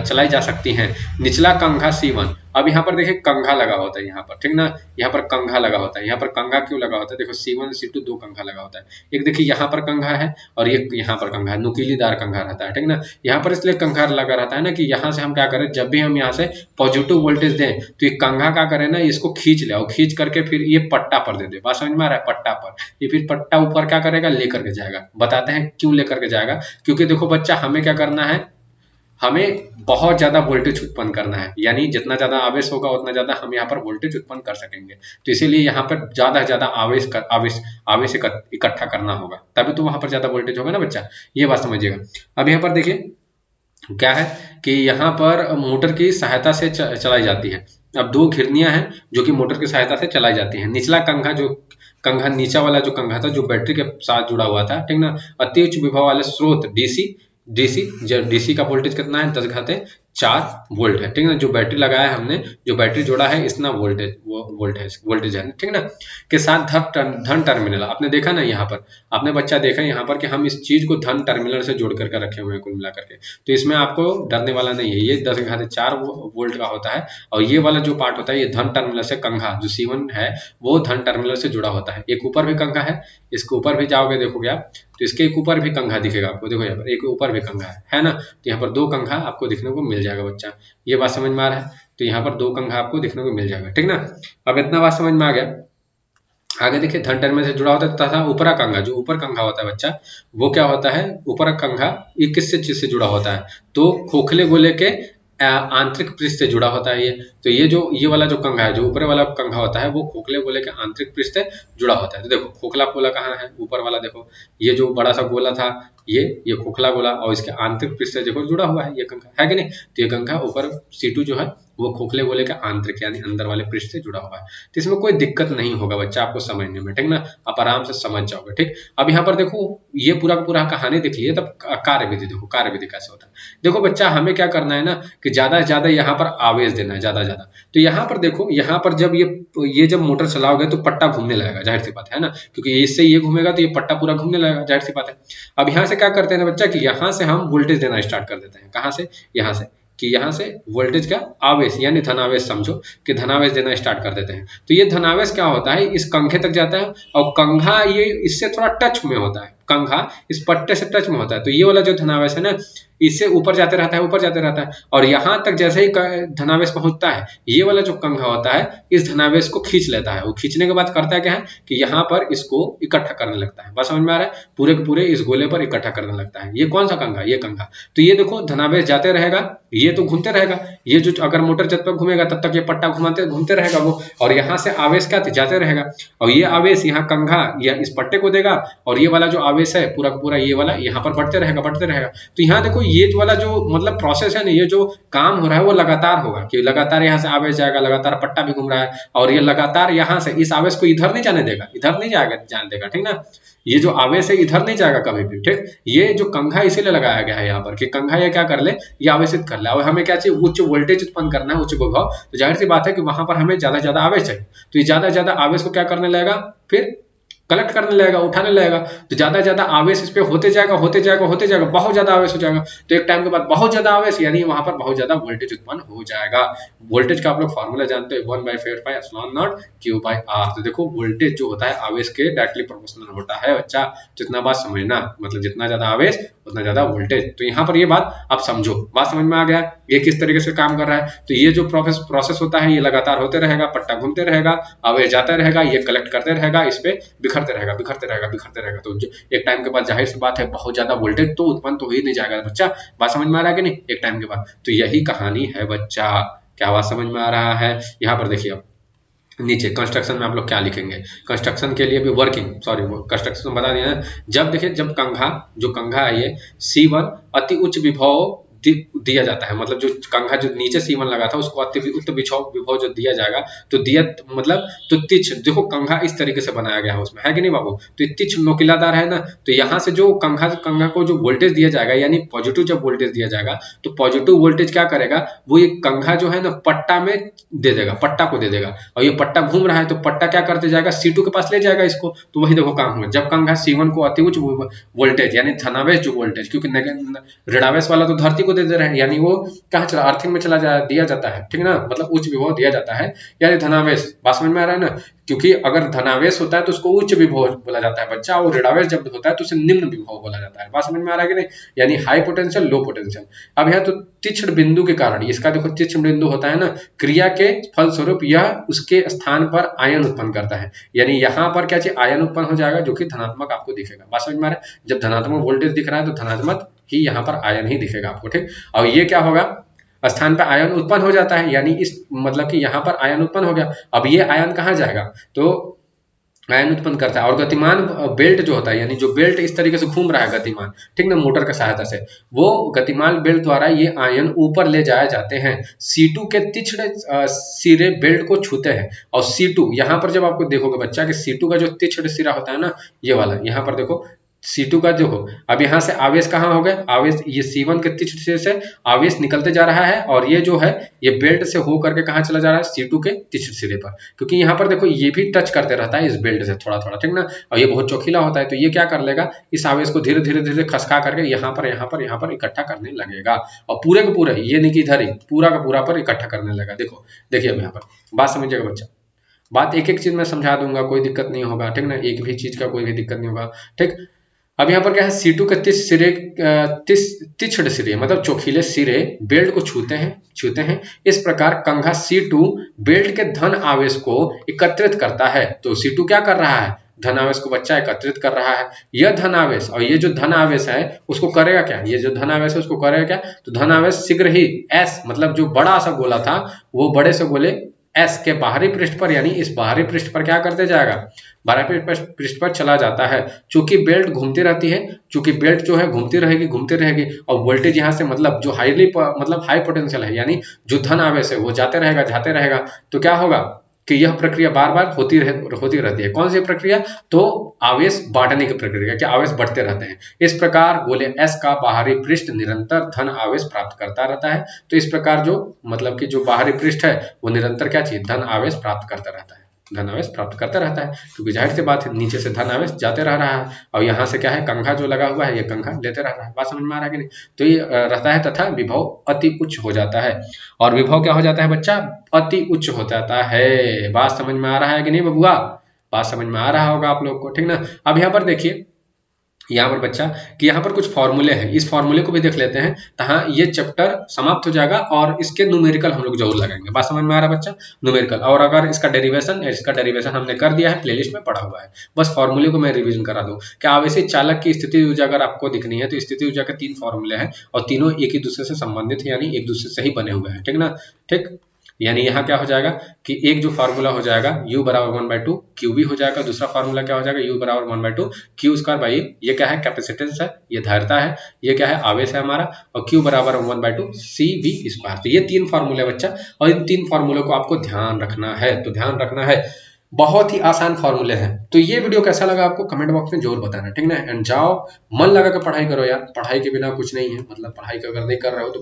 चलाई जा सकती हैं। निचला कंघा C1। अब यहाँ पर देखिए कंघा लगा होता है यहाँ पर, ठीक ना, यहाँ पर कंघा लगा होता है। यहाँ पर कंघा क्यों लगा होता है? देखो C1 C2 दो कंघा लगा होता है, एक देखिए यहाँ पर कंघा है, और एक यहाँ पर कंघा है, नुकीलीदार कंघा रहता है, ठीक ना। यहाँ पर इसलिए कंघा लगा रहता है ना, कि यहाँ से हम क्या करें, जब भी हम यहाँ से पॉजिटिव वोल्टेज दें तो ये कंघा क्या करे ना, इसको खींच ले, और खींच करके फिर ये पट्टा पर दे दे। बात समझ में आ रहा है? पट्टा पर, ये फिर पट्टा ऊपर क्या करेगा, लेकर के जाएगा। बताते हैं क्यों लेकर के जाएगा, क्योंकि देखो बच्चा, हमें क्या करना है, हमें बहुत ज्यादा वोल्टेज उत्पन्न करना है, यानी जितना ज्यादा आवेश होगा उतना ज्यादा हम यहाँ पर वोल्टेज उत्पन्न कर सकेंगे। तो इसीलिए यहाँ पर ज्यादा से ज्यादा आवेश इकट्ठा करना होगा, तभी तो वहां पर ज्यादा वोल्टेज होगा ना बच्चा। ये बात समझिएगा। अब यहाँ पर देखिए क्या है कि यहाँ पर मोटर की सहायता से चलाई जाती है। अब दो घिरनियां हैं जो कि मोटर की सहायता से चलाई जाती हैं। निचला कंघा नीचा वाला जो कंघा था, जो बैटरी के साथ जुड़ा हुआ था, ठीक ना, अति उच्च विभव वाले स्रोत डीसी का वोल्टेज कितना है, 10 घाते 4 वोल्ट है, ठीक है ना। जो बैटरी लगाया है हमने, जो बैटरी जोड़ा है, इतना वोल्टेज है, ठीक ना। के साथ धन टर्मिनल आपने देखा ना यहाँ पर, आपने बच्चा देखा यहाँ पर कि हम इस चीज को धन टर्मिनल से जोड़ करके रखे हुए हैं कुल मिला करके। तो इसमें आपको डरने वाला नहीं है, ये 10⁴ वोल्ट का होता है। और ये वाला जो पार्ट होता है ये धन टर्मिनल से कंघा जो C1 है वो धन टर्मिनल से जुड़ा होता है। एक ऊपर भी कंघा है, इसके ऊपर भी जाओगे देखोगे आप तो इसके एक ऊपर भी कंघा दिखेगा आपको, देखो यहाँ पर एक ऊपर भी कंघा है ना। तो यहाँ पर 2 कंघा आपको दिखने को मिल जाएगा बच्चा, ये बात समझ में आ रहा है। तो यहाँ पर 2 कंघा आपको दिखने को मिल जाएगा, ठीक ना। अब इतना बात समझ में आ गया। आगे देखिए धन टर्मिनल से जुड़ा होता है तथा ऊपरा कंघा, जो ऊपर कंघा होता है बच्चा, वो क्या होता है, ऊपरा कंघा ये किससे चीज से जुड़ा होता है, तो खोखले गोले के आंतरिक पृष्ठ से जुड़ा होता है ये। तो ये वाला जो कंघा है, जो ऊपर वाला कंघा होता है, वो खोखले गोले के आंतरिक पृष्ठ से जुड़ा होता है। तो देखो खोखला गोला कहाँ है, ऊपर वाला देखो, ये जो बड़ा सा गोला था ये खोखला गोला, और इसके आंतरिक पृष्ठ से देखो जुड़ा हुआ है ये कंघा, है कि नहीं। तो ये कंघा ऊपर C2 जो है वो खोखले गोले के आंतरिक यानी अंदर वाले पृष्ठ से जुड़ा हुआ है। तो इसमें कोई दिक्कत नहीं होगा बच्चा आपको समझने में, ठीक ना। आप आराम से समझ जाओगे, ठीक। अब यहाँ पर देखो ये पूरा कहानी देख लिए, तब कार्यविधि देखो, कार्यविधि कैसे होता है। देखो बच्चा हमें क्या करना है ना कि ज्यादा से ज्यादा यहाँ पर आवेश देना है, ज्यादा ज्यादा। तो यहाँ पर देखो, यहाँ पर जब ये जब मोटर चलाओगे तो पट्टा घूमने लगेगा, जाहिर सी बात है ना, क्योंकि इससे ये घूमेगा तो ये पट्टा पूरा घूमने लगेगा, जाहिर सी बात है। अब यहाँ से क्या करते हैं ना बच्चा कि यहाँ से हम वोल्टेज देना स्टार्ट कर देते हैं, कहाँ से, यहाँ से, कि यहाँ से वोल्टेज का आवेश यानी धनावेश समझो कि धनावेश देना स्टार्ट कर देते हैं। तो ये धनावेश क्या होता है, इस कंघे तक जाता है और कंघा ये इससे थोड़ा टच में होता है, कंघा इस पट्टे से टच में होता है। तो ये वाला जो धनावेश है ना, इससे ऊपर जाते रहता है, ऊपर जाते रहता है, और यहाँ तक जैसे ही धनावेश पहुंचता है, ये वाला जो कंघा होता है इस धनावेश को खींच लेता है। वो खींचने के बाद करता है क्या है कि यहाँ पर इसको इकट्ठा करने लगता है। बस समझ में आ रहा है, पूरे के पूरे इस गोले पर इकट्ठा करने लगता है। ये कौन सा कंघा, ये कंघा। तो ये देखो धनावेश जाते रहेगा, ये तो घूमते रहेगा, ये जो अगर मोटर जब तक घूमेगा तब तक ये पट्टा घूमते रहेगा वो, और यहाँ से आवेश क्या जाते रहेगा, और ये आवेश यहाँ कंघा या इस पट्टे को देगा, और ये वाला जो आवेश है पूरा का पूरा ये वाला यहाँ पर बढ़ते रहेगा, बढ़ते रहेगा। तो यहाँ देखो ये वाला जो मतलब प्रोसेस है ना, ये जो काम हो रहा है वो लगातार होगा, कि लगातार यहाँ से आवेश जाएगा, लगातार पट्टा भी घूम रहा है, और ये लगातार यहाँ से इस आवेश को इधर नहीं जाने देगा, इधर नहीं जाने देगा, ठीक ना। ये जो आवेश है इधर नहीं जाएगा कभी भी, ठीक। ये जो कंघा इसीलिए लगाया गया है यहाँ पर कि कंघा ये क्या कर ले, ये आवेशित कर ले। और हमें क्या चाहिए, उच्च वोल्टेज उत्पन्न करना है, उच्च विभव। तो जाहिर सी बात है कि वहां पर हमें ज्यादा ज्यादा आवेश चाहिए। तो ये ज्यादा आवेश को क्या करने लगेगा, फिर कलेक्ट करने लगेगा, उठाने लगेगा। तो ज्यादा आवेश इस पे होते जाएगा, बहुत ज्यादा आवेश हो जाएगा। तो एक टाइम के बाद बहुत ज्यादा आवेश यानी वहां पर बहुत ज्यादा वोल्टेज उत्पन्न हो जाएगा। वोल्टेज का आप लोग फॉर्मूला जानते हो, 1/4πε0 Q/R। तो देखो वोल्टेज जो होता है आवेश के डायरेक्टली प्रोपोर्शनल होता है बच्चा। जितना बात समझना, मतलब जितना ज्यादा आवेश उतना ज्यादा वोल्टेज। तो यहाँ पर ये बात आप समझो, बात समझ में आ गया ये किस तरीके से काम कर रहा है। तो ये जो प्रोसेस होता है ये लगातार होते रहेगा, पट्टा घूमते रहेगा, आवेश जाता रहेगा, ये कलेक्ट करते रहेगा, इस पे बिखरते रहेगा। तो एक टाइम के बाद जाहिर सी बात है बहुत ज्यादा वोल्टेज तो उत्पन्न तो हो ही नहीं जाएगा बच्चा। बात समझ में आ रहा है कि नहीं, एक टाइम के बाद। तो यही कहानी है बच्चा, क्या बात समझ में आ रहा है। यहाँ पर देखिए अब नीचे कंस्ट्रक्शन में आप लोग क्या लिखेंगे, कंस्ट्रक्शन के लिए भी कंस्ट्रक्शन बता दिया है। जब देखिए जब जो कंघा है ये C1 अति उच्च विभव दिया जाता है, मतलब जो कंघा जो नीचे C1 लगा था उसको अति उच्च विभव जो दिया जाएगा, तो दिया मतलब तो तीक्ष्ण, देखो कंघा इस तरीके से बनाया गया है उसमें, है कि नहीं बाबू। तो तीक्ष्ण नोकीलादार है ना। तो यहाँ से जो कंघा को जो वोल्टेज दिया जाएगा यानी पॉजिटिव जब वोल्टेज दिया जाएगा, तो पॉजिटिव वोल्टेज क्या करेगा, वो ये कंघा जो है ना पट्टा में दे देगा, पट्टा को दे देगा। और ये पट्टा घूम रहा है तो पट्टा क्या करते जाएगा, C2 के पास ले जाएगा इसको। तो वही देखो काम हुआ, जब कंघा C1 को अति उच्च वोल्टेज यानी धनावेश जो वोल्टेज, क्योंकि ऋणावेश वाला तो धरती को दे रहे हैं, यानी वो कहाँ चला, अर्थिंग में दिया जाता है, ठीक ना। मतलब उच्च विभव दिया जाता है यानी धनावेश। बात समझ में आ रहा है ना, क्योंकि अगर धनावेश होता है तो उसको उच्च विभव बोला जाता है बच्चा, और ऋणावेश जब होता है तो उसे निम्न विभव बोला जाता है। बात समझ में आ रहा है कि नहीं, यानी हाई पोटेंशियल, लो पोटेंशियल। अब यह तो तीक्ष्ण बिंदु के कारण, इसका देखो तीक्ष्ण बिंदु होता है ना, क्रिया के फलस्वरूप यह उसके स्थान पर आयन उत्पन्न करता है, यानी यहाँ पर क्या चाहिए, आयन उत्पन्न हो जाएगा जो कि धनात्मक आपको दिखेगा। बात समझ में आ रहा है, जब धनात्मक वोल्टेज दिख रहा है तो धनात्मक ही यहाँ पर आयन ही दिखेगा आपको, ठीक। और ये क्या होगा, स्थान पर आयन उत्पन्न हो जाता है, यानी इस मतलब कि यहाँ पर आयन उत्पन्न हो गया। अब ये आयन कहाँ जाएगा, तो आयन उत्पन्न करता है। और गतिमान बेल्ट जो होता है, यानी जो बेल्ट इस तरीके से घूम रहा है गतिमान, ठीक ना, मोटर की सहायता से, वो गतिमान बेल्ट द्वारा ये आयन ऊपर ले जाए जाते हैं, C2 के तीक्ष्ण सिरे बेल्ट को छूते हैं। और C2 यहाँ पर जब आपको देखोगे बच्चा कि C2 का जो तीक्ष्ण सिरा होता है ना, ये वाला यहाँ पर देखो C2 का जो हो, अब यहाँ से आवेश कहाँ हो गए, आवेश ये C1 के तिष्ठ सिरे से आवेश निकलते जा रहा है और ये जो है ये बेल्ट से हो करके कहाँ चला जा रहा है, C2 के तिष्ठ सिरे पर, क्योंकि यहाँ पर देखो ये भी टच करते रहता है इस बेल्ट से थोड़ा थोड़ा, ठीक ना, और ये बहुत चौखीला होता है, तो ये क्या कर लेगा, इस आवेश को धीरे धीरे धीरे खसका करके यहाँ पर इकट्ठा करने लगेगा, और पूरे के पूरे, ये नहीं कि इधर ही पूरा का पूरा पर इकट्ठा करने लगेगा। देखो देखिए अब यहाँ पर बात समझिएगा बच्चा, बात एक एक चीज मैं समझा दूंगा, कोई दिक्कत नहीं होगा, ठीक ना, एक भी चीज का कोई भी दिक्कत नहीं होगा, ठीक। अब यहाँ पर क्या है, C2 के तिष्ठ सिरे मतलब चौखीले सिरे बेल्ट को छूते हैं, इस प्रकार कंघा C2 बेल्ट के धन आवेश को एकत्रित करता है। तो C2 क्या कर रहा है, धन आवेश को बच्चा एकत्रित कर रहा है। यह धन आवेश और ये जो धन आवेश है उसको करेगा क्या, ये जो धन आवेश है उसको करेगा क्या, तो धन आवेश शीघ्र ही S मतलब जो बड़ा सा गोला था वो बड़े से गोले S के बाहरी पृष्ठ पर, यानी इस बाहरी पृष्ठ पर क्या करते जाएगा, बाहरी पृष्ठ पर चला जाता है। चूंकि बेल्ट घूमती रहती है, चूंकि बेल्ट जो है घूमती रहेगी और वोल्टेज यहाँ से मतलब जो हाई पोटेंशियल है, यानी जो धन आवेश है वो जाते रहेगा, तो क्या होगा कि यह प्रक्रिया बार बार होती रहती है। कौन सी प्रक्रिया, तो आवेश बांटने की प्रक्रिया, कि आवेश बढ़ते रहते हैं। इस प्रकार गोले S का बाहरी पृष्ठ निरंतर धन आवेश प्राप्त करता रहता है। तो इस प्रकार जो मतलब कि जो बाहरी पृष्ठ है वो निरंतर क्या चीज, धन आवेश प्राप्त करता रहता है, क्योंकि जाहिर सी बात है नीचे से धन आवेश जाते रह रहा है और यहाँ से क्या है, कंघा जो लगा हुआ है ये कंघा लेते रह रहा है। बात समझ में आ रहा है कि नहीं, तो ये रहता है तथा विभव अति उच्च हो जाता है। और विभव क्या हो जाता है बच्चा, अति उच्च हो जाता है। बात समझ में आ रहा है कि नहीं बबुआ, बात समझ में आ रहा होगा आप लोग को, ठीक ना। अब यहाँ पर देखिए, यहाँ पर बच्चा कि यहाँ पर कुछ फॉर्मूले हैं, इस फॉर्मूले को भी देख लेते हैं, तहाँ ये चैप्टर समाप्त हो जाएगा और इसके न्यूमेरिकल हम लोग जरूर लगाएंगे। बात समझ में आ रहा है बच्चा, न्यूमेरिकल, और अगर इसका डेरिवेशन हमने कर दिया है, प्लेलिस्ट में पड़ा हुआ है, बस फॉर्मूले को मैं रिवीजन करा दूं कि आवेशित चालक की स्थिति ऊर्जा अगर आपको दिखनी है तो स्थिति ऊर्जा के 3 फॉर्मूले हैं और तीनों एक ही दूसरे से संबंधित है, यानी एक दूसरे से ही बने हुए हैं, ठीक ना, ठीक। यानी यहाँ क्या हो जाएगा कि एक जो फार्मूला हो जाएगा U बराबर 1/2 क्यू भी हो जाएगा, दूसरा फार्मूला क्या हो जाएगा U बराबर 1/2 क्यू स्क्वायर बाई, ये क्या है, कैपेसिटेंस है, ये धारिता है, ये क्या है, आवेश है हमारा, और Q बराबर 1/2 CV स्क्वायर। तो ये 3 फार्मूले बच्चा, और इन 3 फार्मूले को आपको ध्यान रखना है, तो ध्यान रखना है, बहुत ही आसान फॉर्मूले हैं। तो ये वीडियो कैसा लगा आपको कमेंट बॉक्स में जरूर बताना, ठीक ना। एंड जाओ मन लगा कर पढ़ाई करो यार, पढ़ाई के बिना कुछ नहीं है, मतलब पढ़ाई अगर नहीं कर रहे हो तो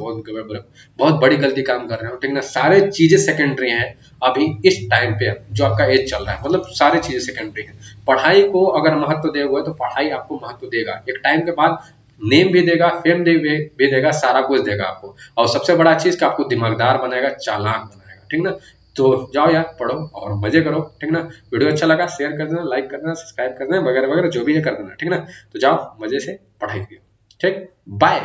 बहुत बड़ी गलती काम कर रहे हो, ठीक ना। सारे चीजें सेकेंडरी हैं अभी इस टाइम पे, जो आपका एज चल रहा है, मतलब सारी चीजें सेकेंडरी है। पढ़ाई को अगर महत्व दोगे तो पढ़ाई आपको महत्व देगा, एक टाइम के बाद नेम भी देगा, फेम भी देगा, सारा कुछ देगा आपको, और सबसे बड़ा चीज का आपको दिमागदार बनाएगा, चालाक बनाएगा, ठीक ना। तो जाओ यार पढ़ो और मजे करो, ठीक ना। वीडियो अच्छा लगा शेयर कर देना, लाइक कर देना, सब्सक्राइब कर देना, वगैरह वगैरह जो भी है कर देना, ठीक ना। तो जाओ मजे से पढ़ाई करो, ठीक, बाय।